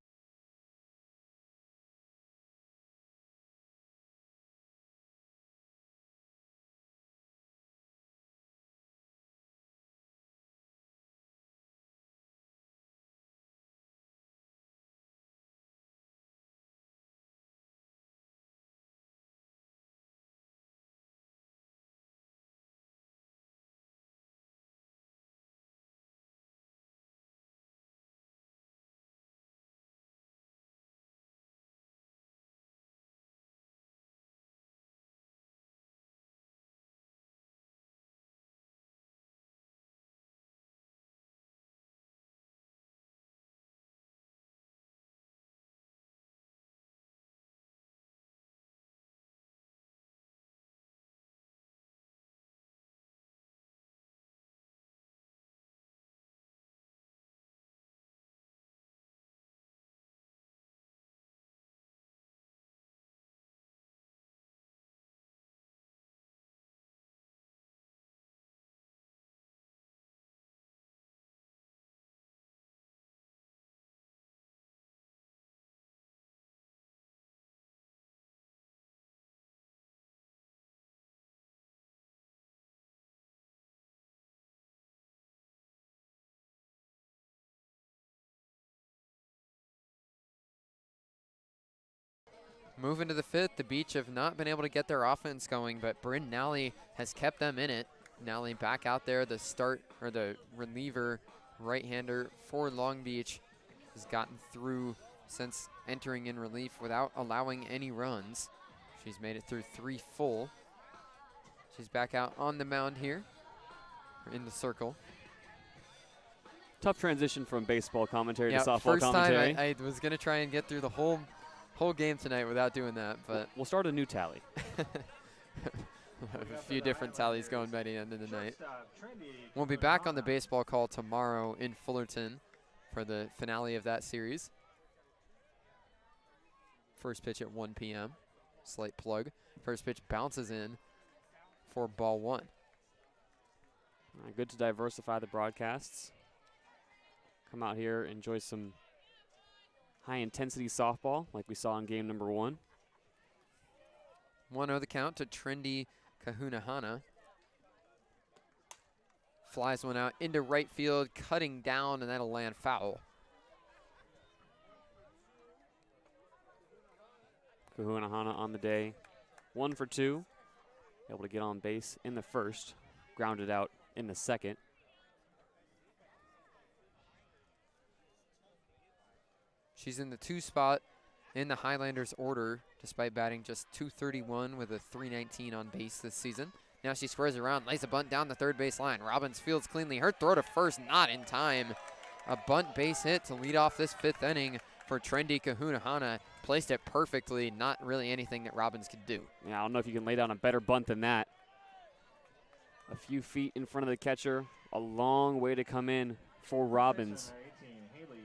Moving to the 5th, the Beach have not been able to get their offense going, but Bryn Nally has kept them in it. Nally back out there, the reliever right-hander for Long Beach has gotten through since entering in relief without allowing any runs. She's made it through 3 full. She's back out on the mound here, in the circle. Tough transition from baseball commentary Yeah, to softball first commentary. time I was going to try and get through the whole game tonight without doing that, but We'll start a new tally. a few different tallies going by the end of the night. We'll be back on the baseball call tomorrow in Fullerton for the finale of that series. First pitch at 1 p.m. Slight plug. First pitch bounces in for ball 1. Good to diversify the broadcasts. Come out here, enjoy some high-intensity softball like we saw in game number 1. 1-0 the count to Trendy Kahunahana. Flies one out into right field, cutting down, and that'll land foul. Kahunahana on the day, 1 for 2. Able to get on base in the first, grounded out in the second. She's in the 2 spot in the Highlanders order, despite batting just .231 with a .319 on base this season. Now she squares around, lays a bunt down the third base line. Robbins fields cleanly. Her throw to first, not in time. A bunt base hit to lead off this 5th inning for Trendy Kahunahana. Placed it perfectly, not really anything that Robbins could do. Yeah, I don't know if you can lay down a better bunt than that. A few feet in front of the catcher, a long way to come in for Robbins.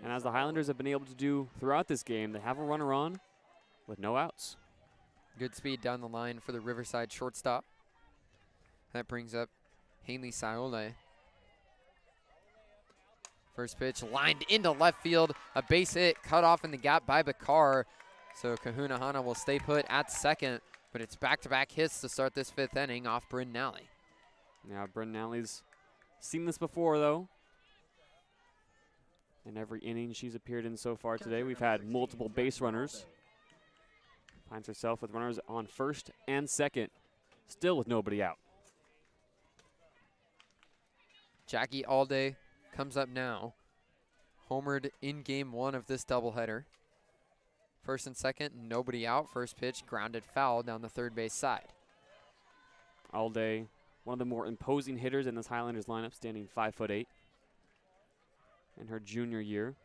And as the Highlanders have been able to do throughout this game, they have a runner on with no outs. Good speed down the line for the Riverside shortstop. That brings up Hanley Saole. First pitch lined into left field. A base hit cut off in the gap by Bakar. So Kahunahana will stay put at second, but it's back-to-back hits to start this 5th inning off Bryn Nally. Yeah, Bryn Nally's seen this before, though. In every inning she's appeared in so far today, we've had multiple base runners. Finds herself with runners on first and second, still with nobody out. Jackie Alday comes up now. Homered in game 1 of this doubleheader. First and second, nobody out. First pitch, grounded foul down the third base side. Alday, one of the more imposing hitters in this Highlanders lineup, standing 5'8". In her junior year,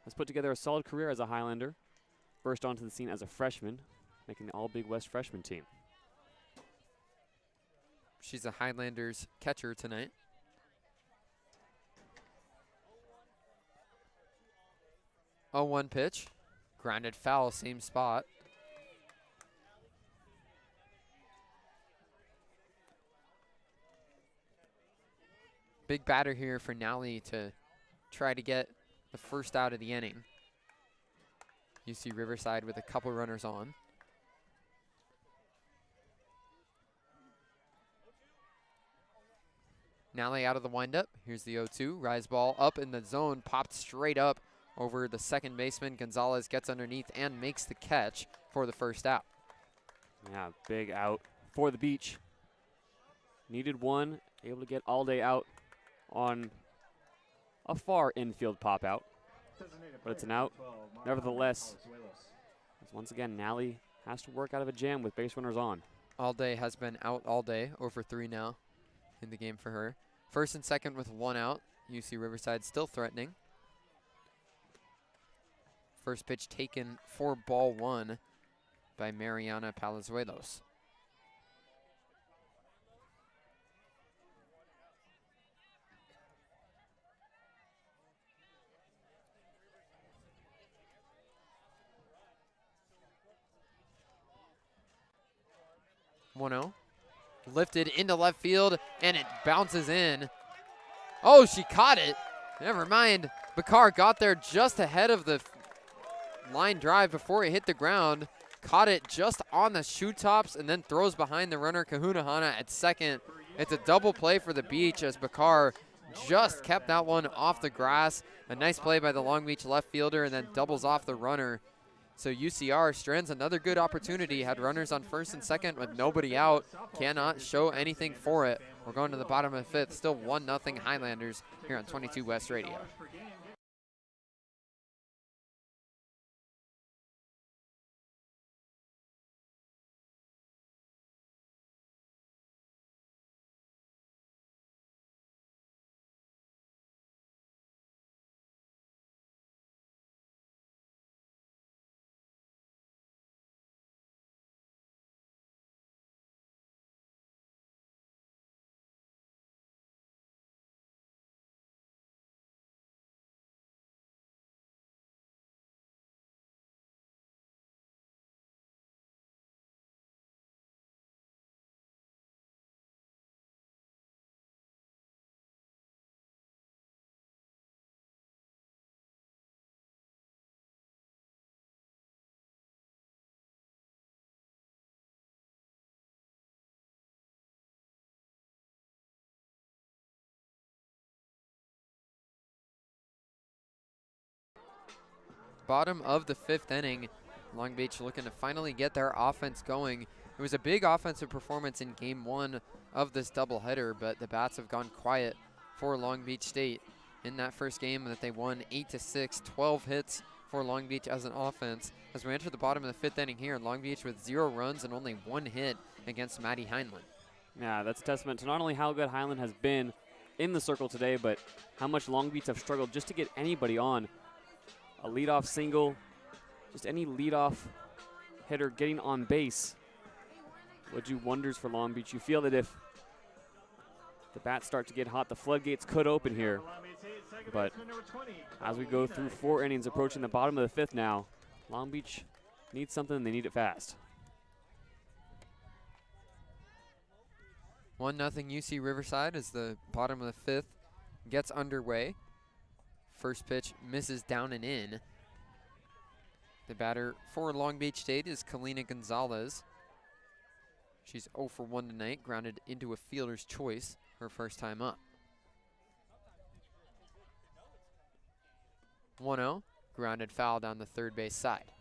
has put together a solid career as a Highlander. Burst onto the scene as a freshman, making the All-Big West freshman team. She's a Highlanders catcher tonight. 0-1 pitch. Grounded foul, same spot. Big batter here for Nally to try to get the first out of the inning. UC Riverside with a couple runners on. Nally out of the windup. Here's the 0-2. Rise ball up in the zone, popped straight up over the second baseman. Gonzalez gets underneath and makes the catch for the first out. Yeah, big out for the Beach. Needed one, able to get Alday out on a far infield pop out. But it's an out. Nevertheless, once again, Nally has to work out of a jam with base runners on. Alday has been out all day, 0-for-3 now in the game for her. First and second with one out. UC Riverside still threatening. First pitch taken for ball 1 by Mariana Palazuelos. Lifted into left field, and it bounces in. Oh, she caught it. Never mind. Bakar got there just ahead of the line drive before it hit the ground. Caught it just on the shoe tops and then throws behind the runner Kahunahana at second. It's a double play for the Beach as Bakar just kept that one off the grass. A nice play by the Long Beach left fielder and then doubles off the runner. So UCR strands another good opportunity. Had runners on first and second with nobody out. Cannot show anything for it. We're going to the bottom of the 5th. Still 1-0 Highlanders here on 22 West Radio. Bottom of the 5th inning. Long Beach looking to finally get their offense going. It was a big offensive performance in game 1 of this doubleheader, but the bats have gone quiet for Long Beach State in that first game that they won 8-6, 12 hits for Long Beach as an offense. As we enter the bottom of the 5th inning here, Long Beach with 0 runs and only 1 hit against Maddie Heinlein. Yeah, that's a testament to not only how good Highland has been in the circle today, but how much Long Beach have struggled just to get anybody on. A leadoff single, just any leadoff hitter getting on base would do wonders for Long Beach. You feel that if the bats start to get hot, the floodgates could open here. But as we go through 4 innings, approaching the bottom of the 5th now, Long Beach needs something and they need it fast. 1-0 UC Riverside as the bottom of the 5th gets underway. First pitch misses down and in. The batter for Long Beach State is Kalina Gonzalez. She's 0 for 1 tonight, grounded into a fielder's choice her first time up. 1-0, grounded foul down the third base side.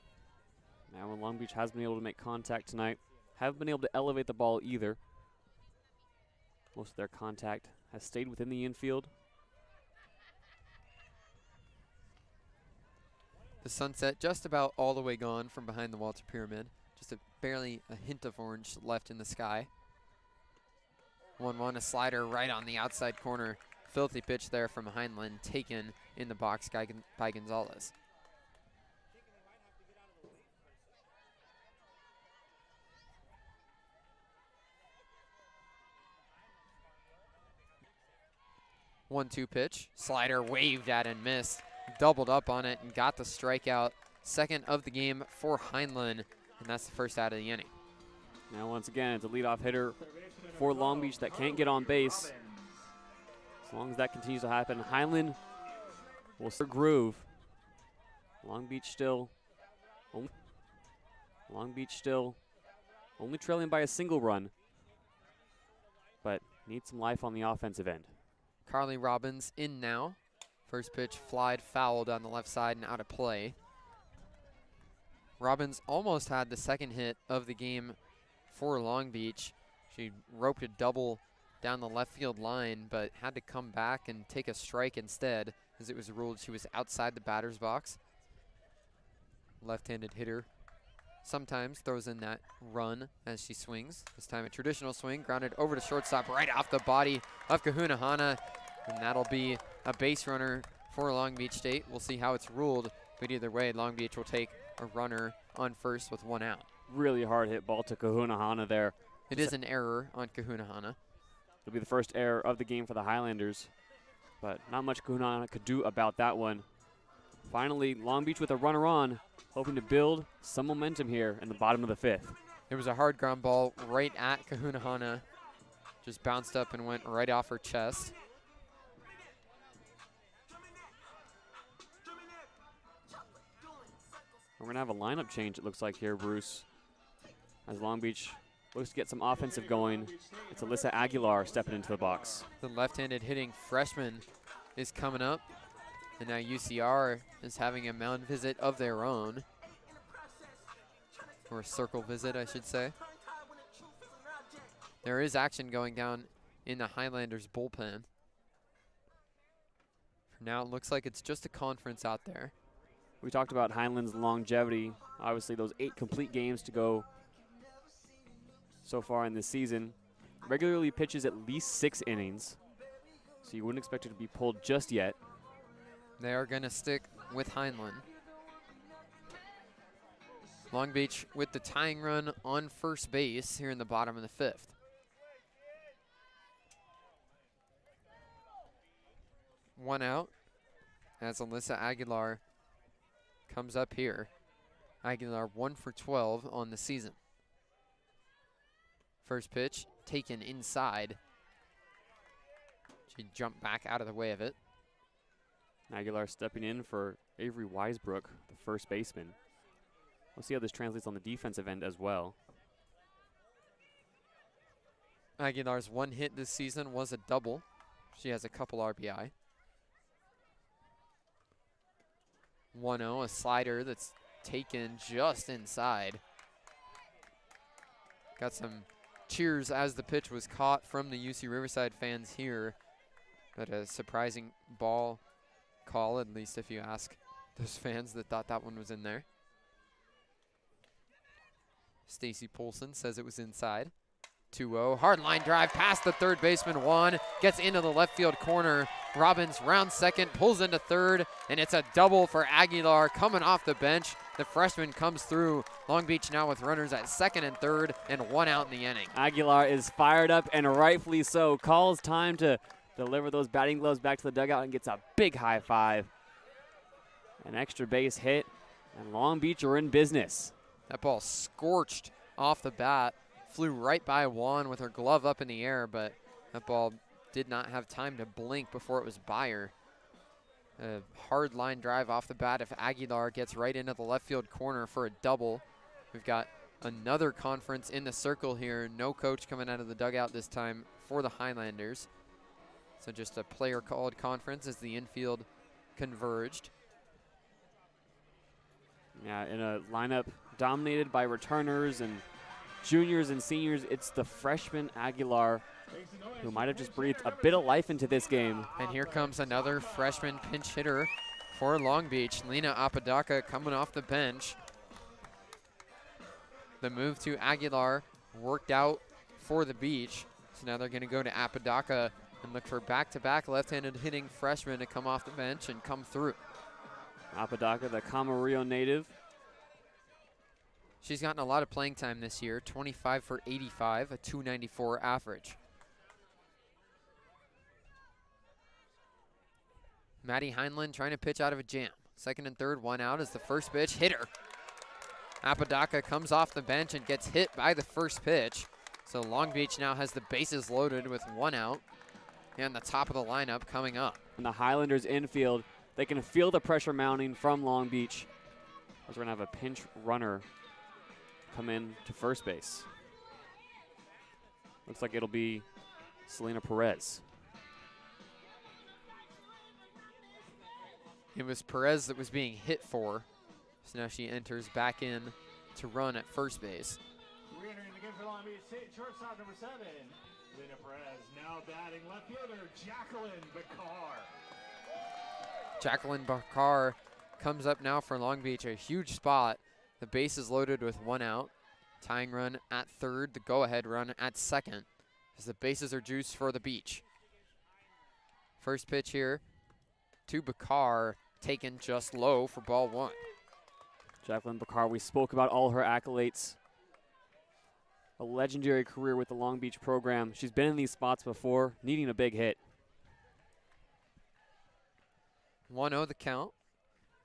Now when Long Beach has been able to make contact tonight, haven't been able to elevate the ball either. Most of their contact has stayed within the infield. The sunset just about all the way gone from behind the Walter Pyramid. Just barely a hint of orange left in the sky. 1-1, a slider right on the outside corner. Filthy pitch there from Heinlein, taken in the box by Gonzalez. One-two pitch, slider waved at and missed. Doubled up on it and got the strikeout. Second of the game for Heinlein, and that's the first out of the inning. Now once again, it's a leadoff hitter for Long Beach that can't get on base. As long as that continues to happen, Heinlein will start groove. Long Beach still only trailing by a single run, but needs some life on the offensive end. Carly Robbins in now. First pitch flied foul down the left side and out of play. Robbins almost had the second hit of the game for Long Beach. She roped a double down the left field line, but had to come back and take a strike instead, as it was ruled she was outside the batter's box. Left-handed hitter sometimes throws in that run as she swings. This time a traditional swing, grounded over to shortstop right off the body of Kahuna Hana, and that'll be a base runner for Long Beach State. We'll see how it's ruled, but either way, Long Beach will take a runner on first with 1 out. Really hard hit ball to Kahuna Hana there. It is an error on Kahuna Hana. It'll be the first error of the game for the Highlanders, but not much Kahuna Hana could do about that one. Finally, Long Beach with a runner on, hoping to build some momentum here in the bottom of the 5th. It was a hard ground ball right at Kahuna Hana. Just bounced up and went right off her chest. We're going to have a lineup change, it looks like here, Bruce. As Long Beach looks to get some offensive going, it's Alyssa Aguilar stepping into the box. The left-handed hitting freshman is coming up. And now UCR is having a mound visit of their own. Or a circle visit, I should say. There is action going down in the Highlanders bullpen. For now, it looks like it's just a conference out there. We talked about Heinlein's longevity. Obviously, those 8 complete games to go so far in this season. Regularly pitches at least 6 innings, so you wouldn't expect her to be pulled just yet. They are going to stick with Heinlein. Long Beach with the tying run on first base here in the bottom of the 5th. One out as Alyssa Aguilar comes up here. Aguilar 1 for 12 on the season. First pitch taken inside. She jumped back out of the way of it. Aguilar stepping in for Avery Weisbrook, the first baseman. We'll see how this translates on the defensive end as well. Aguilar's 1 hit this season was a double. She has a couple RBI. 1-0, a slider that's taken just inside. Got some cheers as the pitch was caught from the UC Riverside fans here. But a surprising ball call, at least if you ask those fans that thought that one was in there. Stacy Poulsen says it was inside. 2-0, hard line drive past the third baseman, Juan, gets into the left field corner. Robbins rounds second, pulls into third, and it's a double for Aguilar coming off the bench. The freshman comes through. Long Beach now with runners at second and third and 1 out in the inning. Aguilar is fired up, and rightfully so. Calls time to deliver those batting gloves back to the dugout and gets a big high five. An extra base hit, and Long Beach are in business. That ball scorched off the bat, flew right by Juan with her glove up in the air, but that ball did not have time to blink before it was by her. A hard line drive off the bat if Aguilar gets right into the left field corner for a double. We've got another conference in the circle here. No coach coming out of the dugout this time for the Highlanders. So just a player called conference as the infield converged. Yeah, in a lineup dominated by returners and juniors and seniors, it's the freshman Aguilar who might have just breathed a bit of life into this game. And here comes another freshman pinch hitter for Long Beach. Lena Apodaca coming off the bench. The move to Aguilar worked out for the Beach. So now they're going to go to Apodaca and look for back-to-back left-handed hitting freshmen to come off the bench and come through. Apodaca, the Camarillo native. She's gotten a lot of playing time this year, 25 for 85, a 294 average. Maddie Heinlein trying to pitch out of a jam. Second and third, one out as the first pitch, hitter. Apodaca comes off the bench and gets hit by the first pitch. So Long Beach now has the bases loaded with one out and the top of the lineup coming up. And the Highlanders infield, they can feel the pressure mounting from Long Beach as we're going to have a pinch runner come in to first base. Looks like it'll be Selena Perez. It was Perez that was being hit for. So now she enters back in to run at first base. Re-entering the game for Long Beach State, shortstop number 7, Lena Perez. Now batting left fielder, Jacqueline Bakar. Jacqueline Bakar comes up now for Long Beach, a huge spot. The base is loaded with one out. Tying run at third, the go-ahead run at second, as the bases are juiced for the Beach. First pitch here to Bakar, taken just low for ball one. Jacqueline Bakar, we spoke about all her accolades. A legendary career with the Long Beach program. She's been in these spots before, needing a big hit. 1-0 the count.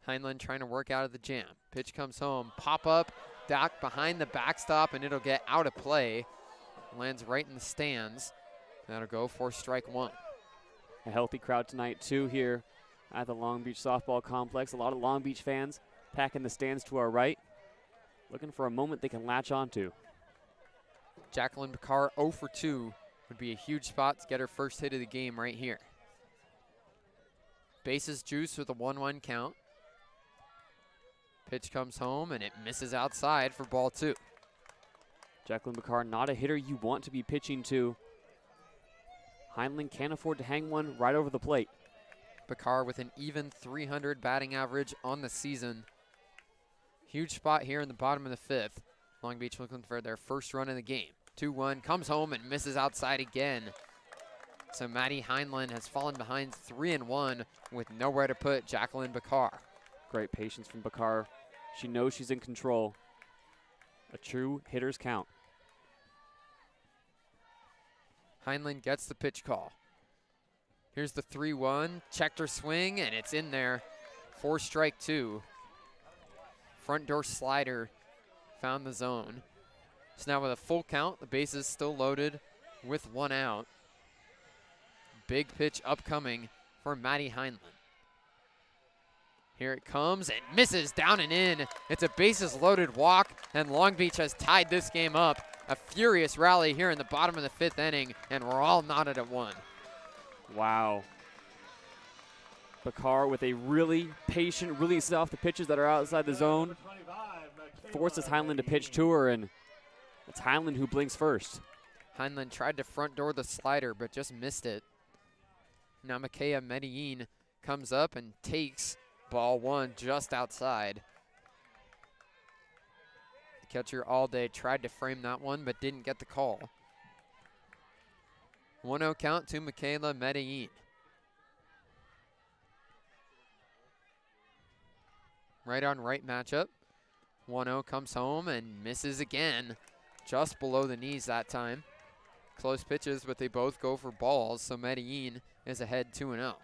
Heinlein trying to work out of the jam. Pitch comes home, pop up, dock behind the backstop, and it'll get out of play. Lands right in the stands. That'll go for strike one. A healthy crowd tonight, too, here at the Long Beach Softball Complex. A lot of Long Beach fans packing the stands to our right, looking for a moment they can latch onto. Jacqueline Bakar 0 for 2 would be a huge spot to get her first hit of the game right here. Bases juice with a 1-1 count. Pitch comes home and it misses outside for ball two. Jacqueline Bakar, not a hitter you want to be pitching to. Heinlein can't afford to hang one right over the plate. Bakar with an even 300 batting average on the season. Huge spot here in the bottom of the fifth. Long Beach looking for their first run of the game. 2-1, comes home and misses outside again. So Maddie Heinlein has fallen behind 3-1 with nowhere to put Jacqueline Bakar. Great patience from Bakar. She knows she's in control. A true hitter's count. Heinlein gets the pitch call. Here's the 3-1, checked her swing, and it's in there for strike two. Front door slider found the zone. So now with a full count, the bases still loaded with one out. Big pitch upcoming for Maddie Heinlein. Here it comes, and misses down and in. It's a bases loaded walk, and Long Beach has tied this game up. A furious rally here in the bottom of the fifth inning, and we're all knotted at one. Wow. Bakar with a really patient release off the pitches that are outside the zone. Forces Heinlein to pitch to her, and it's Heinlein who blinks first. Heinlein tried to front door the slider, but just missed it. Now Makaya Medellin comes up and takes ball one just outside. The catcher all day tried to frame that one, but didn't get the call. 1-0 count to Michaela Medellin. Right on right matchup. 1-0 comes home and misses again. Just below the knees that time. Close pitches, but they both go for balls, so Medellin is ahead 2-0.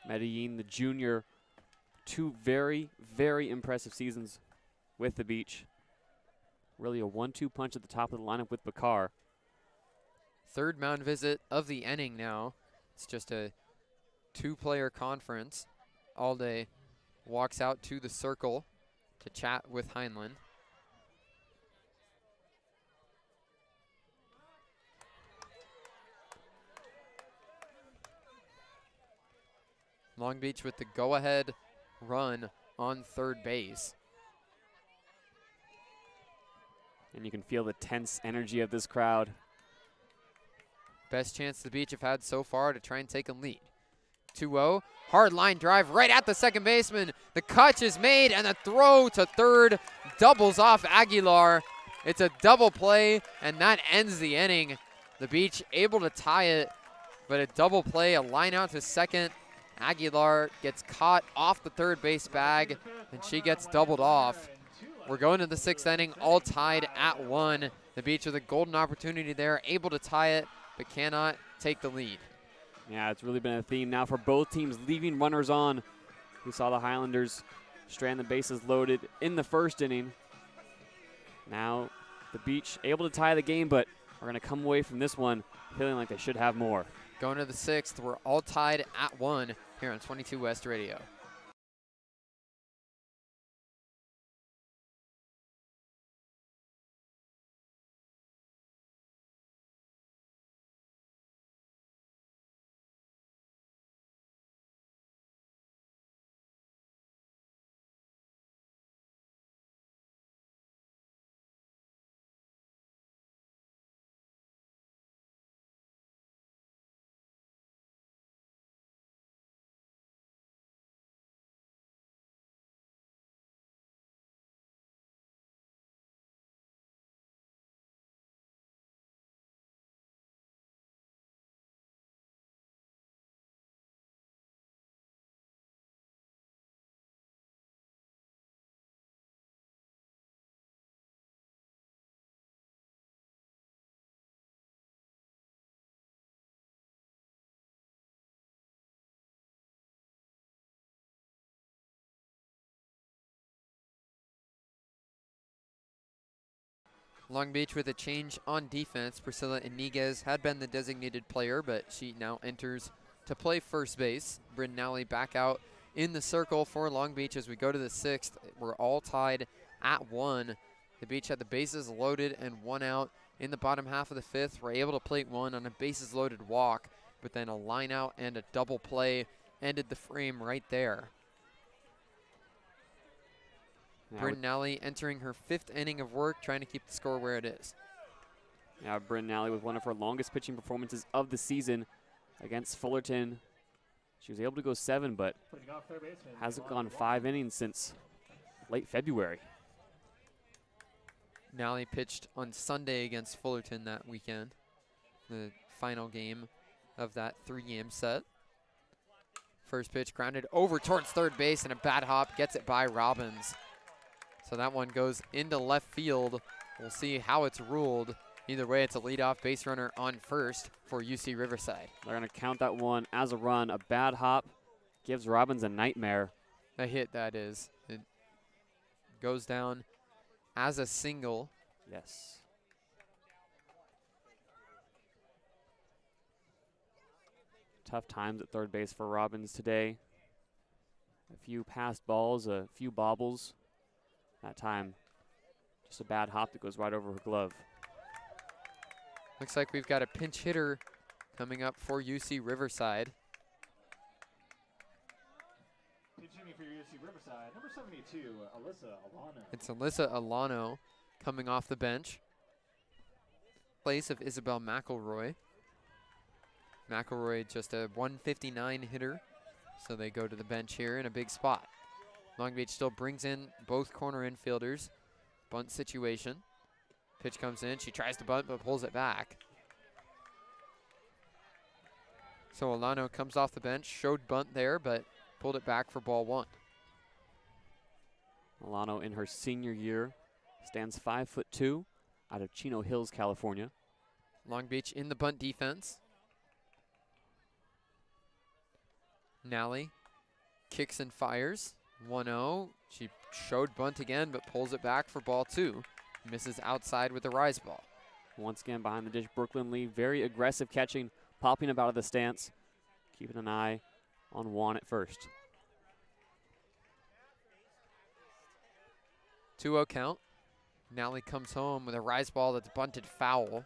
Medellin, the junior, two very, very impressive seasons with the Beach. Really a 1-2 punch at the top of the lineup with Bakar. Third mound visit of the inning now. It's just a 2-player conference. Alday walks out to the circle to chat with Heinlein. Long Beach with the go-ahead run on third base. And you can feel the tense energy of this crowd. Best chance the Beach have had so far to try and take a lead. 2-0, hard line drive right at the second baseman. The catch is made and the throw to third doubles off Aguilar. It's a double play and that ends the inning. The Beach able to tie it, but a double play, a line out to second. Aguilar gets caught off the third base bag and she gets doubled off. We're going to the 6th inning, all tied at 1. The Beach with a golden opportunity there, able to tie it, but cannot take the lead. Yeah, it's really been a theme now for both teams leaving runners on. We saw the Highlanders strand the bases loaded in the first inning. Now the Beach able to tie the game, but are going to come away from this one feeling like they should have more. Going to the 6th, we're all tied at 1 here on 22 West Radio. Long Beach with a change on defense. Priscilla Iniguez had been the designated player, but she now enters to play first base. Bryn Nally back out in the circle for Long Beach as we go to the 6th. We're all tied at 1. The Beach had the bases loaded and 1 out in the bottom half of the 5th. We're able to plate 1 on a bases loaded walk, but then a line out and a double play ended the frame right there. Bryn Nally entering her 5th inning of work, trying to keep the score where it is. Yeah, Bryn Nally with one of her longest pitching performances of the season against Fullerton. She was able to go 7, but hasn't gone 5 innings since late February. Nally pitched on Sunday against Fullerton that weekend, the final game of that 3-game set. First pitch grounded over towards third base and a bad hop gets it by Robbins. So that one goes into left field. We'll see how it's ruled. Either way, it's a leadoff base runner on first for UC Riverside. They're going to count that one as a run. A bad hop gives Robbins a nightmare. A hit, that is. It goes down as a single. Yes. Tough times at third base for Robbins today. A few passed balls, a few bobbles. That time, just a bad hop that goes right over her glove. Looks like we've got a pinch hitter coming up for UC Riverside. Pitching for UC Riverside, number 72, Alyssa Alano. It's Alyssa Alano coming off the bench. Place of Isabel McElroy. McElroy just a 159 hitter, so they go to the bench here in a big spot. Long Beach still brings in both corner infielders. Bunt situation. Pitch comes in. She tries to bunt but pulls it back. So Alano comes off the bench. Showed bunt there but pulled it back for ball 1. Alano in her senior year stands 5'2" out of Chino Hills, California. Long Beach in the bunt defense. Nally kicks and fires. 1-0. She showed bunt again, but pulls it back for ball 2. misses outside with the rise ball. Once again behind the dish, Brooklyn Lee, very aggressive catching, popping up out of the stance, keeping an eye on Juan at first. 2-0 count. Nally comes home with a rise ball that's bunted foul.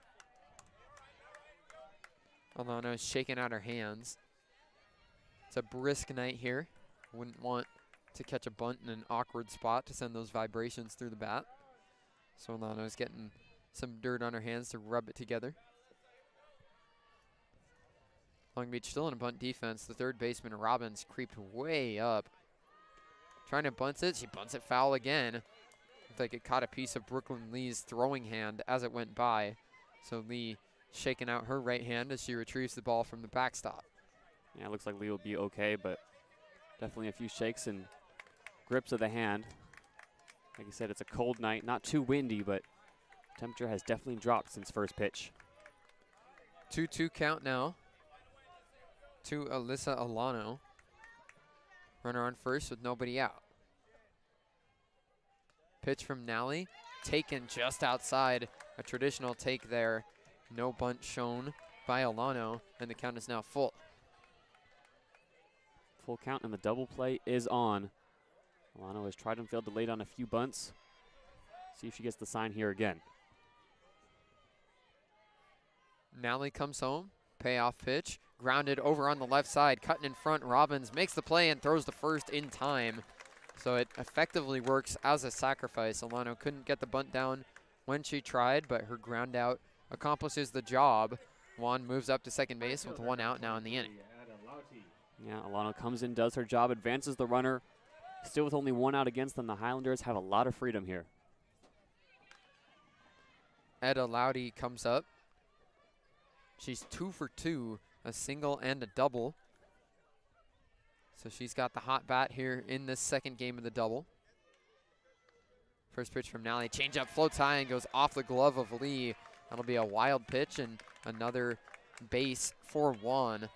Alano's shaking out her hands. It's a brisk night here. Wouldn't want to catch a bunt in an awkward spot to send those vibrations through the bat. So Alano's getting some dirt on her hands to rub it together. Long Beach still in a bunt defense. The third baseman, Robbins, creeped way up. Trying to bunt it. She bunts it foul again. Looked like it caught a piece of Brooklyn Lee's throwing hand as it went by. So Lee shaking out her right hand as she retrieves the ball from the backstop. Yeah, it looks like Lee will be okay, but definitely a few shakes and grips of the hand. Like you said, it's a cold night. Not too windy, but temperature has definitely dropped since first pitch. 2-2 count now to Alyssa Alano. Runner on first with nobody out. Pitch from Nally, taken just outside. A traditional take there. No bunt shown by Alano, and the count is now full. Full count and the double play is on. Alano has tried and failed to lay down a few bunts. See if she gets the sign here again. Nally comes home, payoff pitch, grounded over on the left side, cutting in front. Robbins makes the play and throws the first in time. So it effectively works as a sacrifice. Alano couldn't get the bunt down when she tried, but her ground out accomplishes the job. Juan moves up to second base with one out now in the inning. Yeah, Alano comes in, does her job, advances the runner. Still with only one out against them, the Highlanders have a lot of freedom here. Etta Lowdy comes up. She's 2 for 2, a single and a double. So she's got the hot bat here in this second game of the double. First pitch from Nally, changeup floats high and goes off the glove of Lee. That'll be a wild pitch and another base for Juan.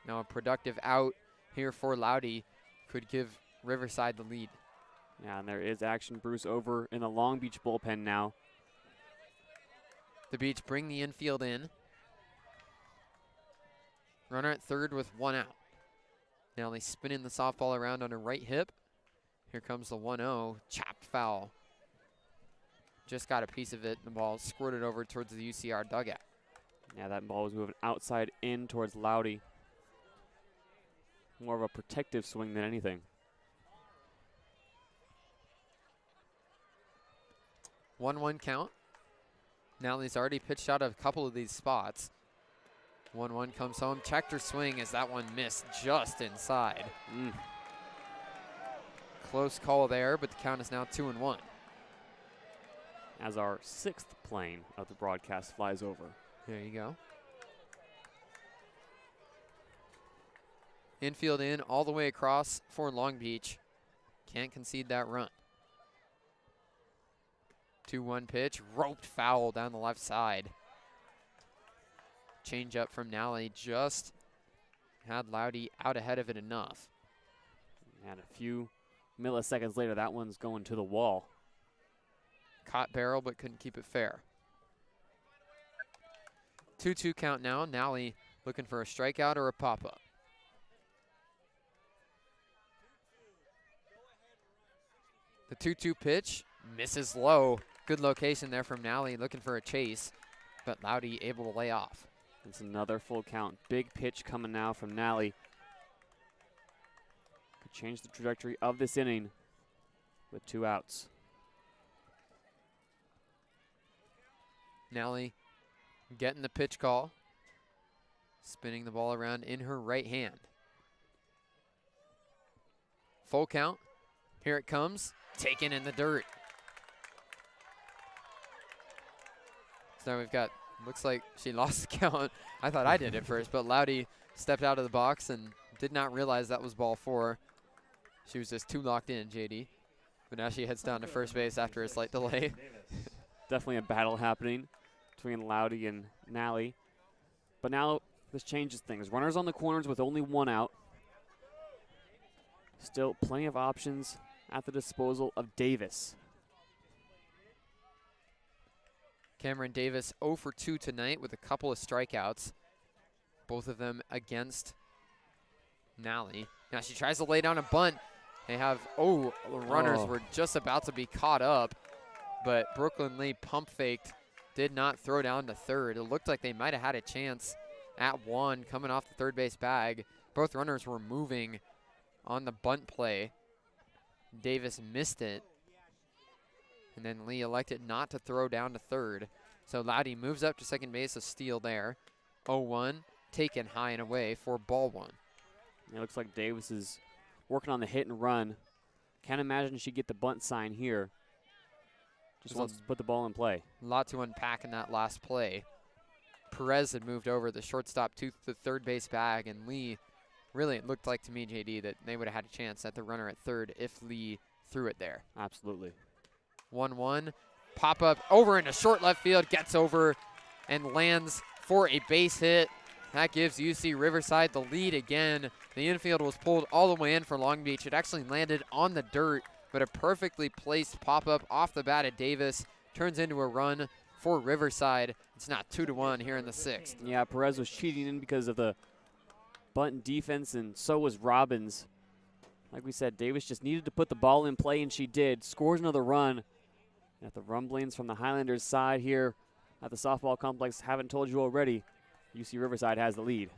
Now a productive out here for Lowdy could give Riverside the lead. Yeah, and there is action, Bruce, over in the Long Beach bullpen now. The Beach bring the infield in. Runner at third with one out. Nally spinning the softball around on her right hip. Here comes the 1-0, chopped foul. Just got a piece of it. The ball squirted over towards the UCR dugout. Yeah, that ball was moving outside in towards Lowdy. More of a protective swing than anything. 1-1 count. Nally's already pitched out of a couple of these spots. 1-1 comes home. Checked her swing as that one missed just inside. Close call there, but the count is now 2-1. As our sixth plane of the broadcast flies over. There you go. Infield in all the way across for Long Beach. Can't concede that run. 2-1 pitch, roped foul down the left side. Change up from Nally, just had Lowdy out ahead of it enough. And a few milliseconds later, that one's going to the wall. Caught barrel, but couldn't keep it fair. 2-2 count now. Nally looking for a strikeout or a pop-up. The 2-2 pitch misses low. Good location there from Nally, looking for a chase, but Lowdy able to lay off. It's another full count. Big pitch coming now from Nally. Could change the trajectory of this inning with 2 outs. Nally getting the pitch call, spinning the ball around in her right hand. Full count. Here it comes. Taken in the dirt. So now we've got, looks like she lost the count. I thought I did at first, but Lowdy stepped out of the box and did not realize that was ball 4. She was just too locked in, JD. But now she heads down to first base after a slight delay. Definitely a battle happening between Lowdy and Nally. But now this changes things. Runners on the corners with only 1 out. Still plenty of options at the disposal of Davis. Cameron Davis 0 for 2 tonight with a couple of strikeouts, both of them against Nally. Now she tries to lay down a bunt. They have, the runners were just about to be caught up, but Brooklyn Lee pump faked, did not throw down to third. It looked like they might have had a chance at one coming off the third base bag. Both runners were moving on the bunt play. Davis missed it, and then Lee elected not to throw down to third. So Laudy moves up to second base, a steal there. 0-1, taken high and away for ball one. It looks like Davis is working on the hit and run. Can't imagine she'd get the bunt sign here. Just wants to put the ball in play. A lot to unpack in that last play. Perez had moved over the shortstop to the third base bag, and Lee, really it looked like to me, JD, that they would have had a chance at the runner at third if Lee threw it there. Absolutely. 1-1, pop up over into short left field, gets over and lands for a base hit. That gives UC Riverside the lead again. The infield was pulled all the way in for Long Beach. It actually landed on the dirt, but a perfectly placed pop-up off the bat of Davis turns into a run for Riverside. It's not 2-1 here in the sixth. Yeah, Perez was cheating in because of the bunt defense, and so was Robbins. Like we said, Davis just needed to put the ball in play, and she did. Scores another run. At the rumblings from the Highlanders side here at the softball complex, haven't told you already, UC Riverside has the lead.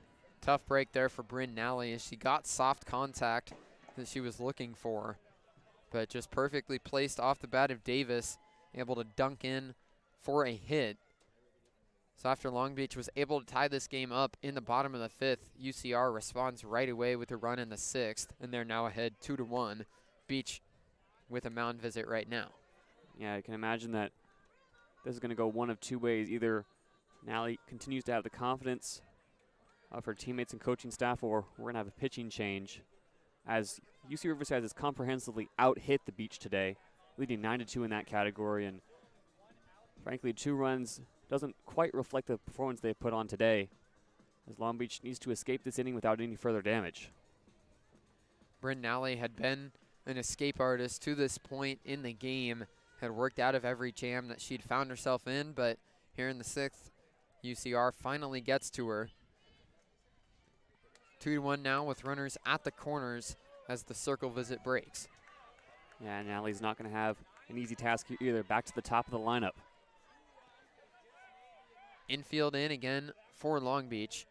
Tough break there for Bryn Nally as she got soft contact that she was looking for, but just perfectly placed off the bat of Davis, able to dunk in for a hit. So after Long Beach was able to tie this game up in the bottom of the fifth, UCR responds right away with a run in the sixth, and they're now ahead 2-1. Beach with a mound visit right now. Yeah, I can imagine that this is going to go one of two ways. Either Nally continues to have the confidence of her teammates and coaching staff, or we're going to have a pitching change as UC Riverside has comprehensively out-hit the Beach today, leading 9-2 in that category. And frankly, 2 runs doesn't quite reflect the performance they put on today, as Long Beach needs to escape this inning without any further damage. Bryn Nally had been an escape artist to this point in the game, had worked out of every jam that she'd found herself in, but here in the sixth, UCR finally gets to her. 2-1 now with runners at the corners as the circle visit breaks. Yeah, Nally's not going to have an easy task here either. Back to the top of the lineup. Infield in again for Long Beach.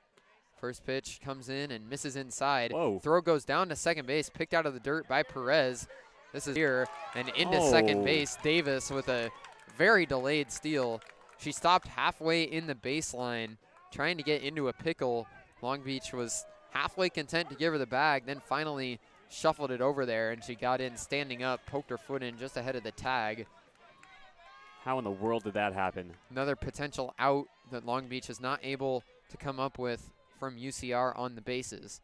First pitch comes in and misses inside. Whoa. Throw goes down to second base, picked out of the dirt by Perez. This is here and into second base. Davis with a very delayed steal. She stopped halfway in the baseline, trying to get into a pickle. Long Beach was halfway content to give her the bag, then finally shuffled it over there, and she got in standing up, poked her foot in just ahead of the tag. How in the world did that happen? Another potential out that Long Beach is not able to come up with from UCR on the bases.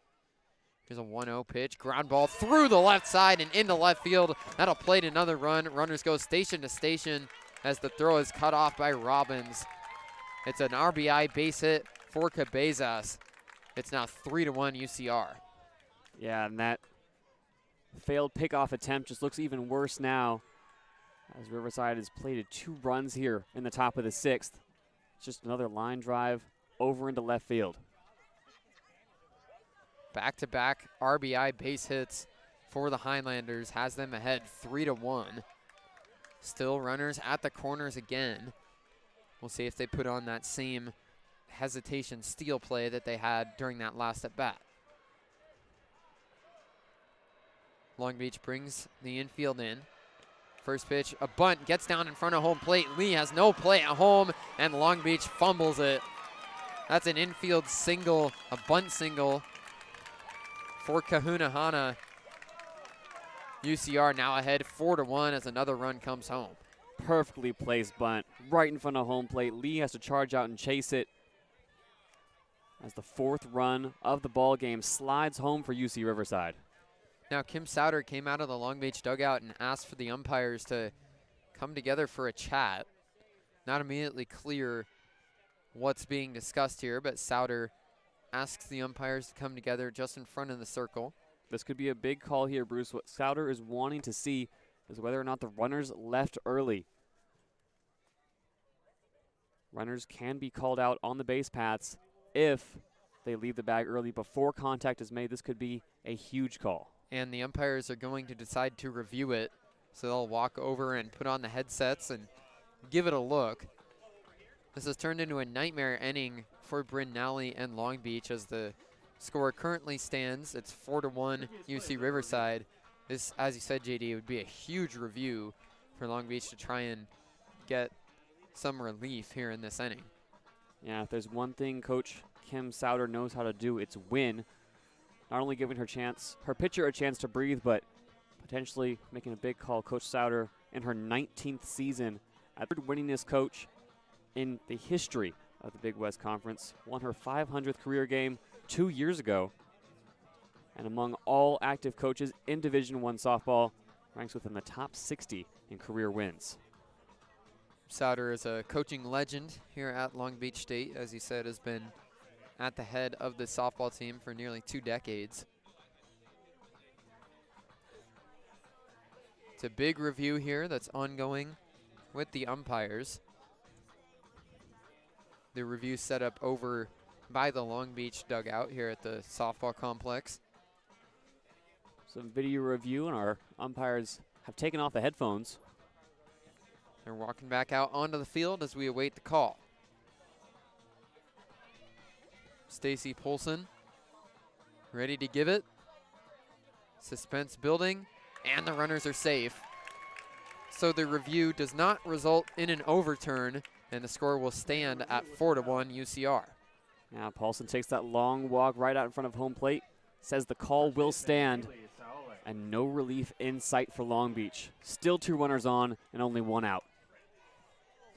Here's a 1-0 pitch, ground ball through the left side and into left field. That'll plate another run. Runners go station to station as the throw is cut off by Robbins. It's an RBI base hit for Cabezas. It's now 3-1 UCR. Yeah, and that failed pickoff attempt just looks even worse now, as Riverside has plated 2 runs here in the top of the sixth. It's just another line drive over into left field. Back-to-back RBI base hits for the Highlanders has them ahead 3-1. Still runners at the corners again. We'll see if they put on that same hesitation steal play that they had during that last at-bat. Long Beach brings the infield in. First pitch, a bunt, gets down in front of home plate. Lee has no play at home, and Long Beach fumbles it. That's an infield single, a bunt single for Kahunahana. UCR now ahead 4-1 as another run comes home. Perfectly placed bunt right in front of home plate. Lee has to charge out and chase it as the 4th run of the ball game slides home for UC Riverside. Now Kim Souter came out of the Long Beach dugout and asked for the umpires to come together for a chat. Not immediately clear what's being discussed here, but Souter asks the umpires to come together just in front of the circle. This could be a big call here, Bruce. What Souter is wanting to see is whether or not the runners left early. Runners can be called out on the base paths if they leave the bag early before contact is made. This could be a huge call. And the umpires are going to decide to review it. So they'll walk over and put on the headsets and give it a look. This has turned into a nightmare inning for Bryn Nally and Long Beach as the score currently stands. It's 4-1 UC Riverside. This, as you said, JD, would be a huge review for Long Beach to try and get some relief here in this inning. Yeah, if there's one thing Coach Kim Souter knows how to do, it's win. Not only giving her pitcher a chance to breathe, but potentially making a big call. Coach Souter in her 19th season, a third winningest coach in the history of the Big West Conference, won her 500th career game 2 years ago, and among all active coaches in Division I softball, ranks within the top 60 in career wins. Souter is a coaching legend here at Long Beach State. As he said, has been at the head of the softball team for nearly 2 decades. It's a big review here that's ongoing with the umpires. The review set up over by the Long Beach dugout here at the softball complex. Some video review, and our umpires have taken off the headphones. They're walking back out onto the field as we await the call. Stacy Polson ready to give it. Suspense building, and the runners are safe. So the review does not result in an overturn, and the score will stand at 4-1 UCR. Now Paulson takes that long walk right out in front of home plate, says the call will stand, and no relief in sight for Long Beach. Still 2 runners on and only 1 out.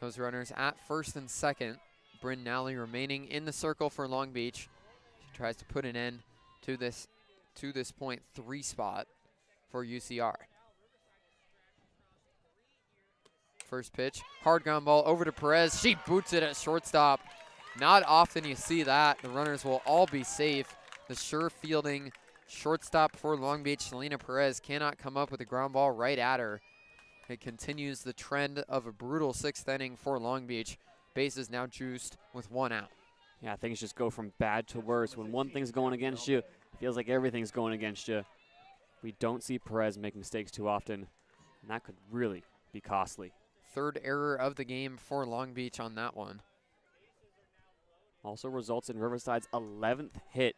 Those runners at first and second. Bryn Nally remaining in the circle for Long Beach. She tries to put an end to this point 3 spot for UCR. First pitch, hard ground ball over to Perez. She boots it at shortstop. Not often you see that. The runners will all be safe. The sure fielding shortstop for Long Beach, Selena Perez, cannot come up with a ground ball right at her. It continues the trend of a brutal 6th inning for Long Beach. Bases now juiced with 1 out. Yeah, things just go from bad to worse. When one thing's going against you, it feels like everything's going against you. We don't see Perez make mistakes too often, and that could really be costly. 3rd error of the game for Long Beach on that one. Also results in Riverside's 11th hit.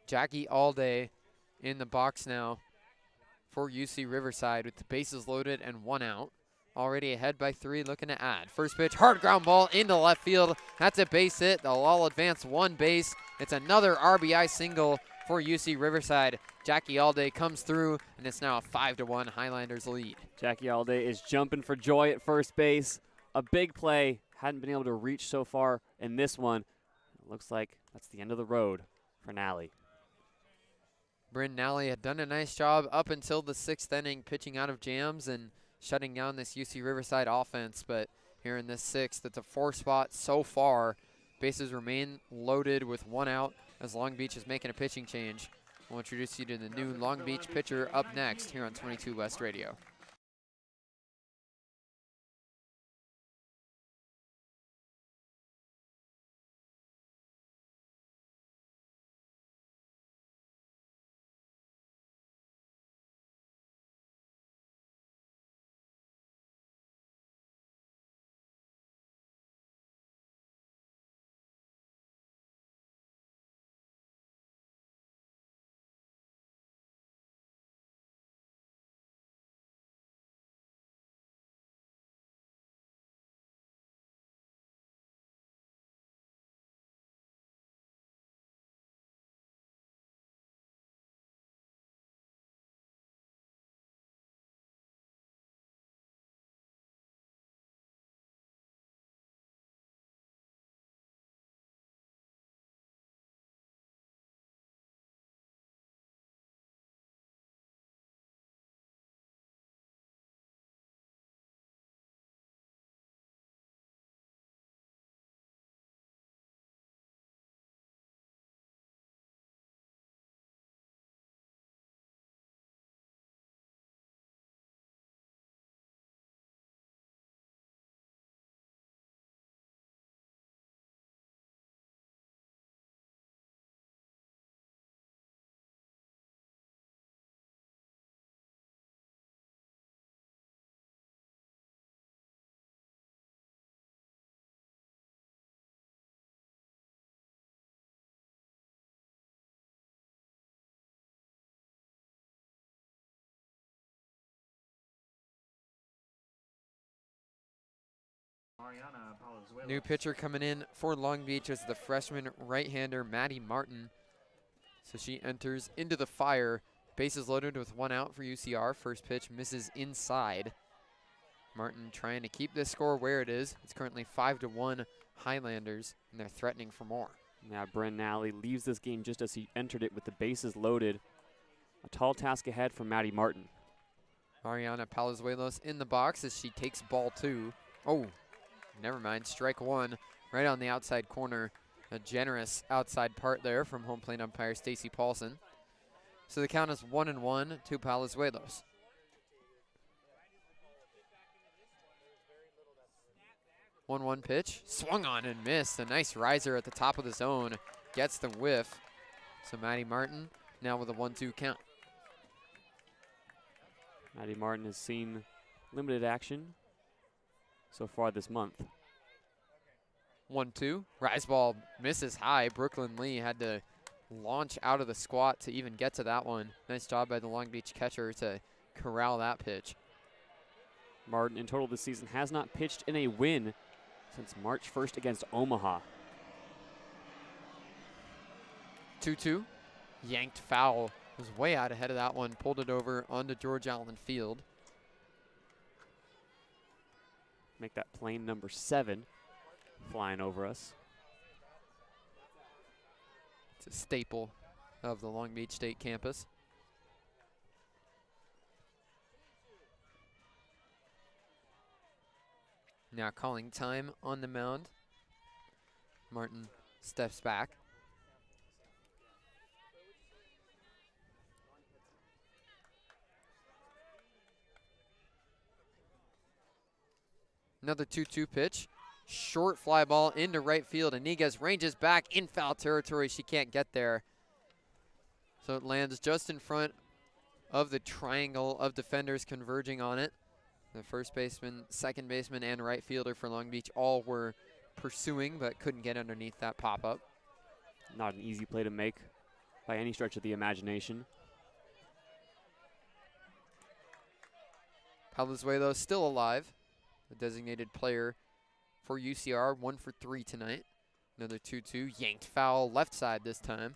Jackie Allday in the box now for UC Riverside with the bases loaded and 1 out. Already ahead by 3, looking to add. First pitch, hard ground ball into left field. That's a base hit. They'll all advance 1 base. It's another RBI single for UC Riverside. Jackie Allday comes through, and it's now a 5-1 Highlanders lead. Jackie Allday is jumping for joy at first base. A big play. Hadn't been able to reach so far in this one. It looks like that's the end of the road for Nally. Bryn Nally had done a nice job up until the 6th inning, pitching out of jams and shutting down this UC Riverside offense. But here in this 6th, it's a 4 spot so far. Bases remain loaded with 1 out as Long Beach is making a pitching change. We'll introduce you to the new Long Beach pitcher up next here on 22 West Radio. Mariana Palazuelos. New pitcher coming in for Long Beach is the freshman right-hander Maddie Martin. So she enters into the fire. Bases loaded with 1 out for UCR. First pitch misses inside. Martin trying to keep this score where it is. It's currently 5-1 Highlanders, and they're threatening for more. Now Bren Nally leaves this game just as he entered it with the bases loaded. A tall task ahead for Maddie Martin. Mariana Palazuelos in the box as she takes ball 2. Oh, never mind. Strike 1 right on the outside corner. A generous outside part there from home plate umpire Stacy Paulson. So the count is 1-1 to Palazuelos. 1-1 pitch. Swung on and missed. A nice riser at the top of the zone. Gets the whiff. So Maddie Martin now with a 1-2 count. Maddie Martin has seen limited action so far this month. 1-2. Rise ball misses high. Brooklyn Lee had to launch out of the squat to even get to that one. Nice job by the Long Beach catcher to corral that pitch. Martin in total this season has not pitched in a win since March 1st against Omaha. 2-2. Yanked foul. Was way out ahead of that one. Pulled it over onto George Allen Field. Make that plane number 7 flying over us. It's a staple of the Long Beach State campus. Now calling time on the mound. Martin steps back. Another 2-2 pitch. Short fly ball into right field. Iniguez ranges back in foul territory. She can't get there. So it lands just in front of the triangle of defenders converging on it. The first baseman, second baseman, and right fielder for Long Beach all were pursuing but couldn't get underneath that pop-up. Not an easy play to make by any stretch of the imagination. Palazuelos still alive. The designated player for UCR, 1 for 3 tonight. Another 2-2, yanked foul left side this time.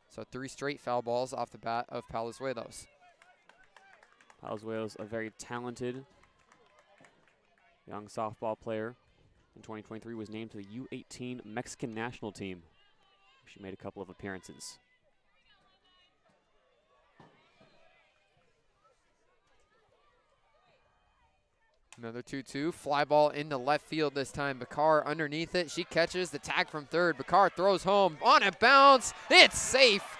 So 3 straight foul balls off the bat of Palazuelos. Palazuelos, a very talented young softball player. In 2023 was named to the U18 Mexican national team. She made a couple of appearances. Another 2-2, fly ball into left field this time. Bakar underneath it. She catches the tag from third. Bakar throws home on a bounce. It's safe.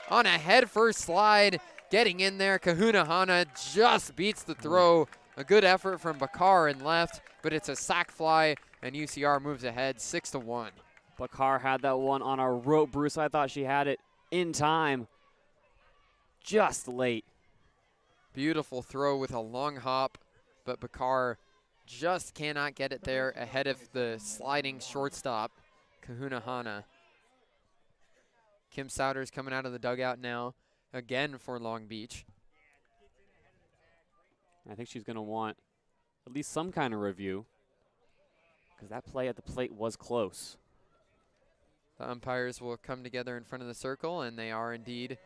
On a head first slide, getting in there. Kahuna Hana just beats the throw. A good effort from Bakar in left, but it's a sac fly, and UCR moves ahead 6-1. Bakar had that one on a rope, Bruce. I thought she had it in time. Just late. Beautiful throw with a long hop, but Bakar just cannot get it there ahead of the sliding shortstop, Kahuna Hana. Kim Souders coming out of the dugout now, again for Long Beach. I think she's going to want at least some kind of review because that play at the plate was close. The umpires will come together in front of the circle, and they are indeed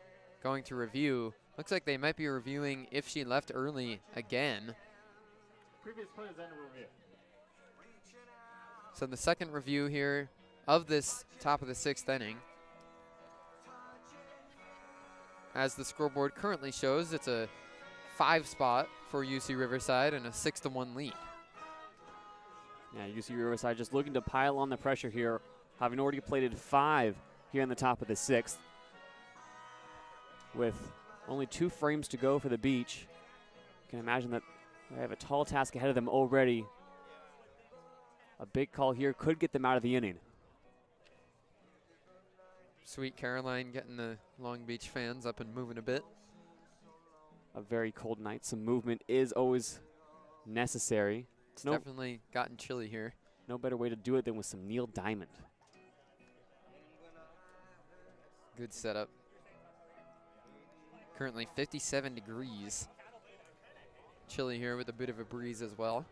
going to review. Looks like they might be reviewing if she left early again. Previous players under review. So the second review here of this top of the 6th inning. As the scoreboard currently shows, it's a 5 spot for UC Riverside and a 6-1 lead. Yeah, UC Riverside just looking to pile on the pressure here, having already plated 5 here in the top of the 6th. With only 2 frames to go for the Beach, you can imagine that they have a tall task ahead of them already. A big call here could get them out of the inning. Sweet Caroline getting the Long Beach fans up and moving a bit. A very cold night. Some movement is always necessary. It's definitely gotten chilly here. No better way to do it than with some Neil Diamond. Good setup. Currently 57 degrees. Chilly here with a bit of a breeze as well.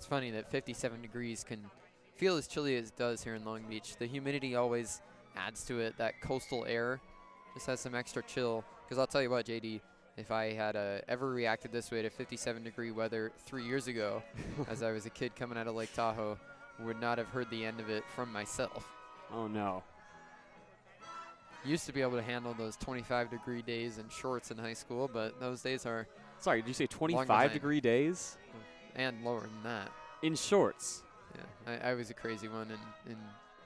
It's funny that 57 degrees can feel as chilly as it does here in Long Beach. The humidity always adds to it. That coastal air just has some extra chill. Because I'll tell you what, JD, if I had ever reacted this way to 57-degree weather 3 years ago, as I was a kid coming out of Lake Tahoe, would not have heard the end of it from myself. Oh, no. Used to be able to handle those 25-degree days in shorts in high school, but those days are Sorry, did you say behind. 25-degree days? and lower than that. In shorts? Yeah, I was a crazy one in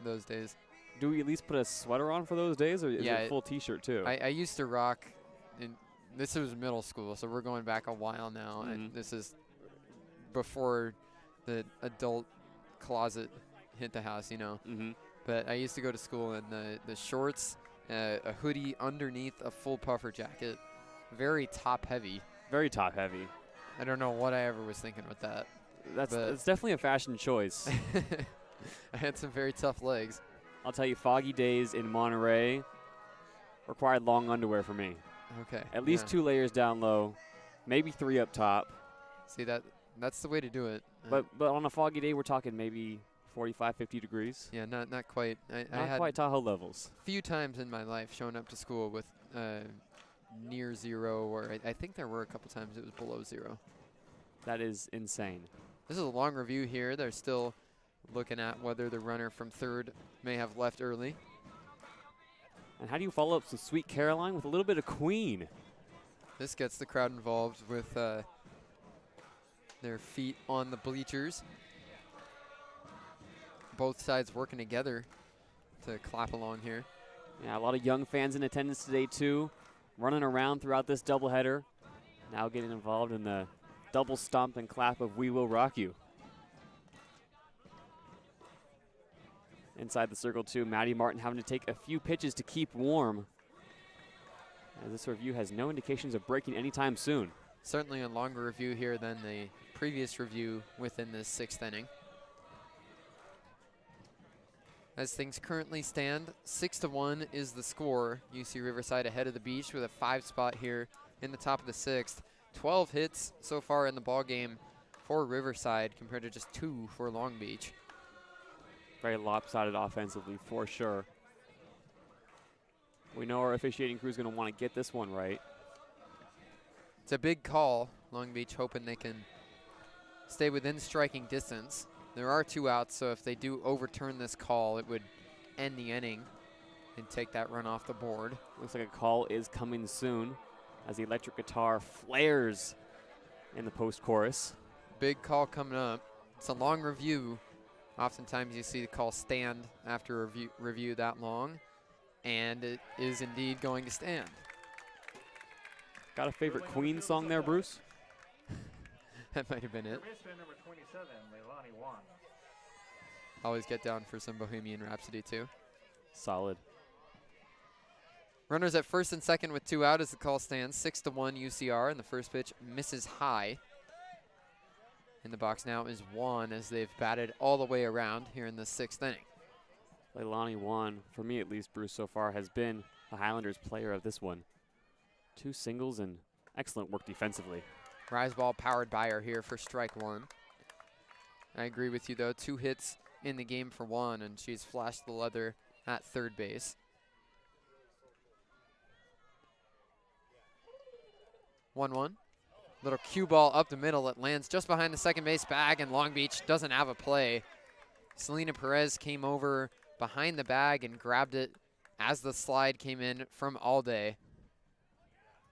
those days. Do we at least put a sweater on for those days, or is Yeah, it a full T-shirt too? I used to rock, this was middle school, so we're going back a while now, and Mhm. this is before the adult closet hit the house, you know. Mm-hmm. But I used to go to school in the shorts, a hoodie underneath a full puffer jacket, very top heavy. Very top heavy. I don't know what I ever was thinking with that. That's definitely a fashion choice. I had some very tough legs. I'll tell you, foggy days in Monterey required long underwear for me. Okay. At least yeah. 2 layers down low, maybe 3 up top. See, that's the way to do it. But on a foggy day, we're talking maybe 45, 50 degrees. Yeah, not quite. I Not had quite Tahoe levels. a few times in my life showing up to school with near zero, or I think there were a couple times it was below zero. That is insane. This is a long review here. They're still looking at whether the runner from third may have left early. And how do you follow up some Sweet Caroline with a little bit of Queen? This gets the crowd involved with their feet on the bleachers. Both sides working together to clap along here. Yeah, a lot of young fans in attendance today too, running around throughout this doubleheader. Now getting involved in the double stomp and clap of We Will Rock You. Inside the circle too, Maddie Martin having to take a few pitches to keep warm, as this review has no indications of breaking anytime soon. Certainly a longer review here than the previous review within this 6th inning. As things currently stand, 6-1 is the score. UC Riverside ahead of the Beach with a 5 spot here in the top of the 6th. 12 hits so far in the ball game for Riverside compared to just 2 for Long Beach. Very lopsided offensively for sure. We know our officiating crew is going to want to get this one right. It's a big call. Long Beach hoping they can stay within striking distance. There are 2 outs, so if they do overturn this call, it would end the inning and take that run off the board. Looks like a call is coming soon as the electric guitar flares in the post-chorus. Big call coming up. It's a long review. Oftentimes you see the call stand after a review that long, and it is indeed going to stand. Got a favorite Queen song there, Bruce? That might have been it. Number 27, Leilani Wan. Always get down for some Bohemian Rhapsody too. Solid. Runners at first and second with 2 out as the call stands. 6-1 UCR, and the first pitch misses high. In the box now is Juan as they've batted all the way around here in the 6th inning. Leilani Wan, for me at least, Bruce, so far has been the Highlanders player of this one. 2 singles and excellent work defensively. Rise ball powered by her here for strike 1. I agree with you though, 2 hits in the game for Juan, and she's flashed the leather at third base. 1-1. Little cue ball up the middle. It lands just behind the second base bag, and Long Beach doesn't have a play. Selena Perez came over behind the bag and grabbed it as the slide came in from Alday.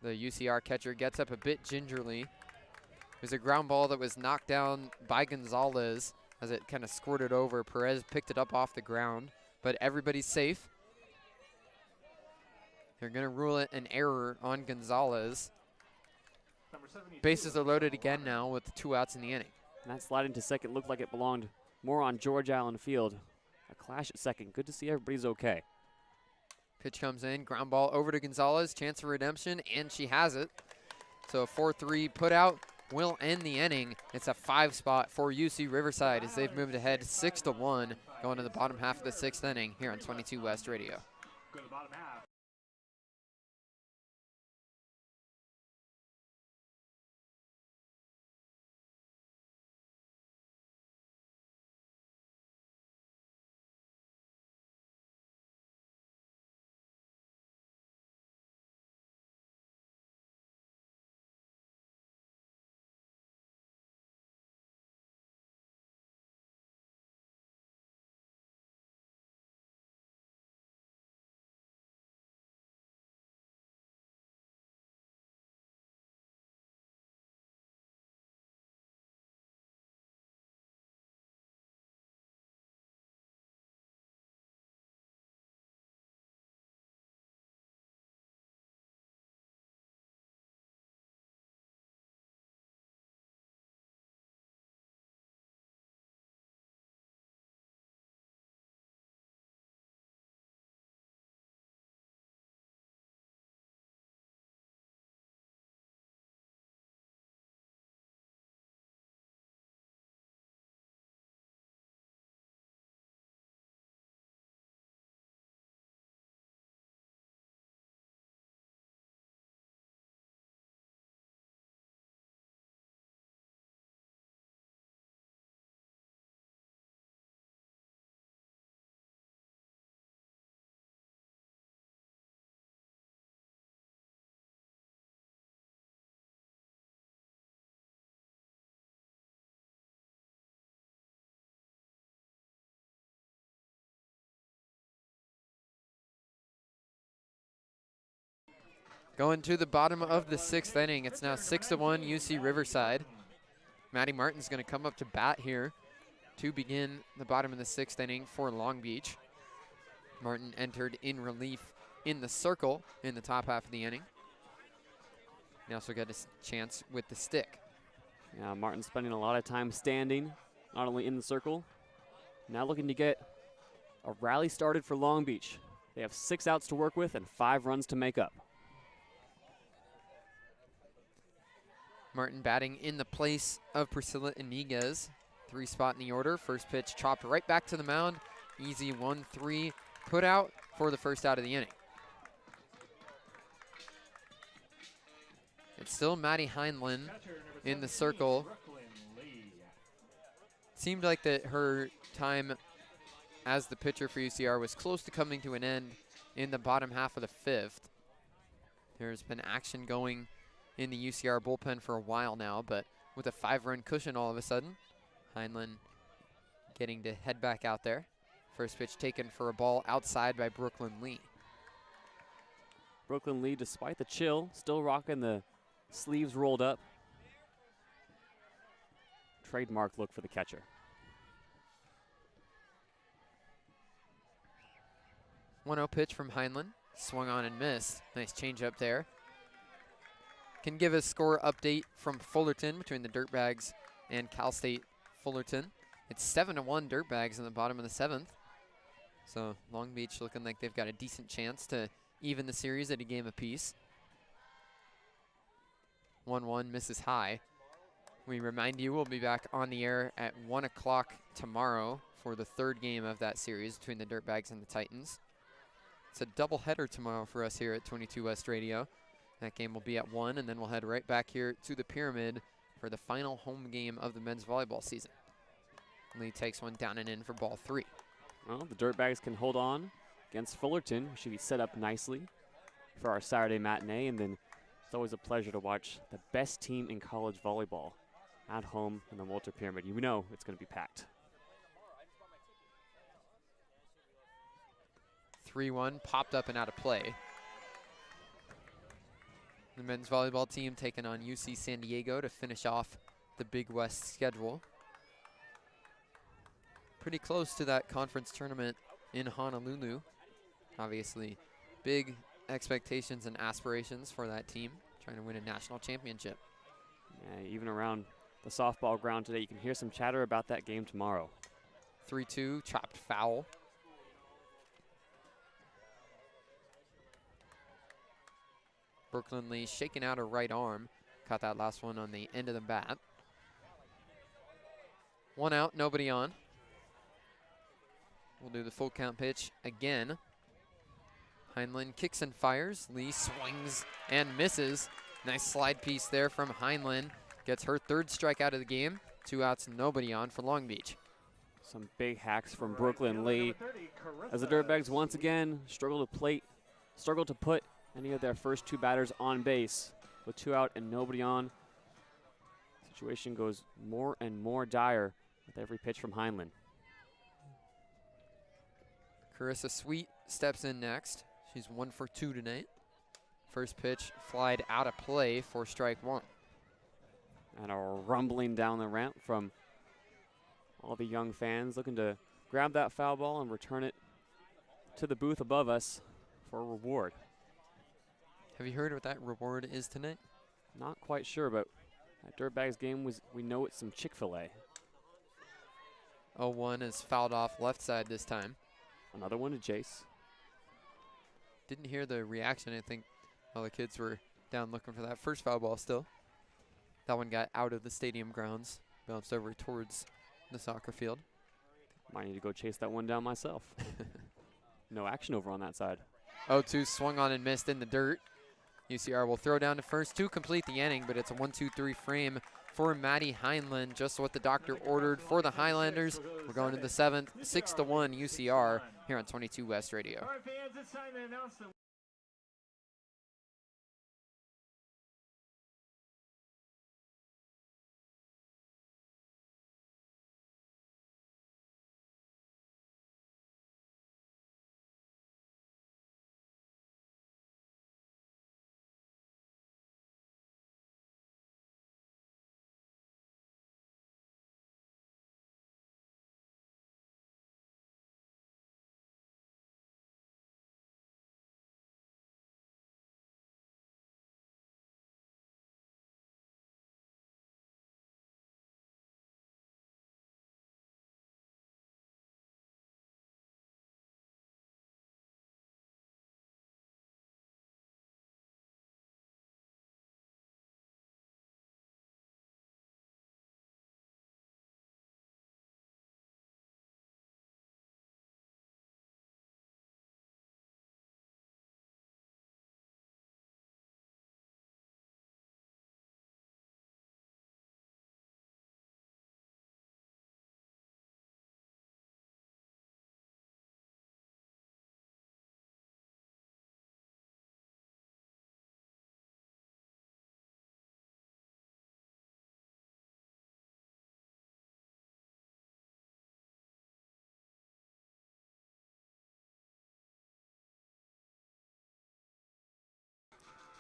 The UCR catcher gets up a bit gingerly. It was a ground ball that was knocked down by Gonzalez as it kind of squirted over. Perez picked it up off the ground, but everybody's safe. They're going to rule it an error on Gonzalez. Bases are loaded again now with 2 outs in the inning. And that slide into second looked like it belonged more on George Allen Field. A clash at second. Good to see everybody's okay. Pitch comes in, ground ball over to Gonzalez, chance for redemption, and she has it. So a 4-3 put out will end the inning. It's a 5 spot for UC Riverside as they've moved ahead 6-1 going to the bottom half of the 6th inning here on 22 West Radio. Go to the bottom half. Going to the bottom of the 6th inning. It's now 6-1 UC Riverside. Maddie Martin's going to come up to bat here to begin the bottom of the 6th inning for Long Beach. Martin entered in relief in the circle in the top half of the inning. He also got a chance with the stick. Yeah, Martin's spending a lot of time standing, not only in the circle, now looking to get a rally started for Long Beach. They have 6 outs to work with and 5 runs to make up. Martin batting in the place of Priscilla Iniguez. 3 spot in the order. First pitch chopped right back to the mound. Easy 1-3 put out for the first out of the inning. It's still Maddie Heinlein in the circle. Seemed like that her time as the pitcher for UCR was close to coming to an end in the bottom half of the 5th. There's been action going in the UCR bullpen for a while now, but with a 5-run cushion all of a sudden, Heinlein getting to head back out there. First pitch taken for a ball outside by Brooklyn Lee. Brooklyn Lee, despite the chill, still rocking the sleeves rolled up. Trademark look for the catcher. One-0 pitch from Heinlein. Swung on and missed. Nice changeup there. Can give a score update from Fullerton between the Dirtbags and Cal State Fullerton. It's 7-1 Dirtbags in the bottom of the 7th. So Long Beach looking like they've got a decent chance to even the series at a game apiece. 1-1 misses high. We remind you we'll be back on the air at 1 o'clock tomorrow for the 3rd game of that series between the Dirtbags and the Titans. It's a doubleheader tomorrow for us here at 22 West Radio. That game will be at 1, and then we'll head right back here to the Pyramid for the final home game of the men's volleyball season. Lee takes one down and in for ball 3. Well, the Dirtbags can hold on against Fullerton. Should be set up nicely for our Saturday matinee, and then it's always a pleasure to watch the best team in college volleyball at home in the Walter Pyramid. You know it's going to be packed. 3-1 popped up and out of play. The men's volleyball team taking on UC San Diego to finish off the Big West schedule. Pretty close to that conference tournament in Honolulu. Obviously, big expectations and aspirations for that team, trying to win a national championship. Yeah, even around the softball ground today, you can hear some chatter about that game tomorrow. 3-2, chopped foul. Brooklyn Lee shaking out her right arm. Caught that last one on the end of the bat. 1 out, nobody on. We'll do the full count pitch again. Heinlein kicks and fires. Lee swings and misses. Nice slide piece there from Heinlein. Gets her 3rd strikeout of the game. 2 outs, nobody on for Long Beach. Some big hacks from Brooklyn Lee as the Dirtbags once again struggle to put any of their first 2 batters on base. With 2 out and nobody on, situation goes more and more dire with every pitch from Heinlein. Carissa Sweet steps in next. She's 1 for 2 tonight. First pitch flied out of play for strike 1. And a rumbling down the ramp from all the young fans looking to grab that foul ball and return it to the booth above us for a reward. Have you heard what that reward is tonight? Not quite sure, but that Dirtbags game we know it's some Chick-fil-A. 0-1 is fouled off left side this time. Another one to Jace. Didn't hear the reaction. I think all the kids were down looking for that first foul ball still. That one got out of the stadium grounds, bounced over towards the soccer field. Might need to go chase that one down myself. No action over on that side. 0-2 swung on and missed in the dirt. UCR will throw down to first to complete the inning, but it's a 1-2-3 frame for Maddie Heinlein, just what the doctor ordered for the Highlanders. We're going to the 7th, 6-1 UCR here on 22 West Radio. All right, fans, it's time to announce the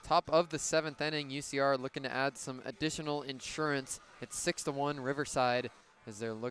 Top of the 7th inning, UCR looking to add some additional insurance. It's 6-1 Riverside as they're looking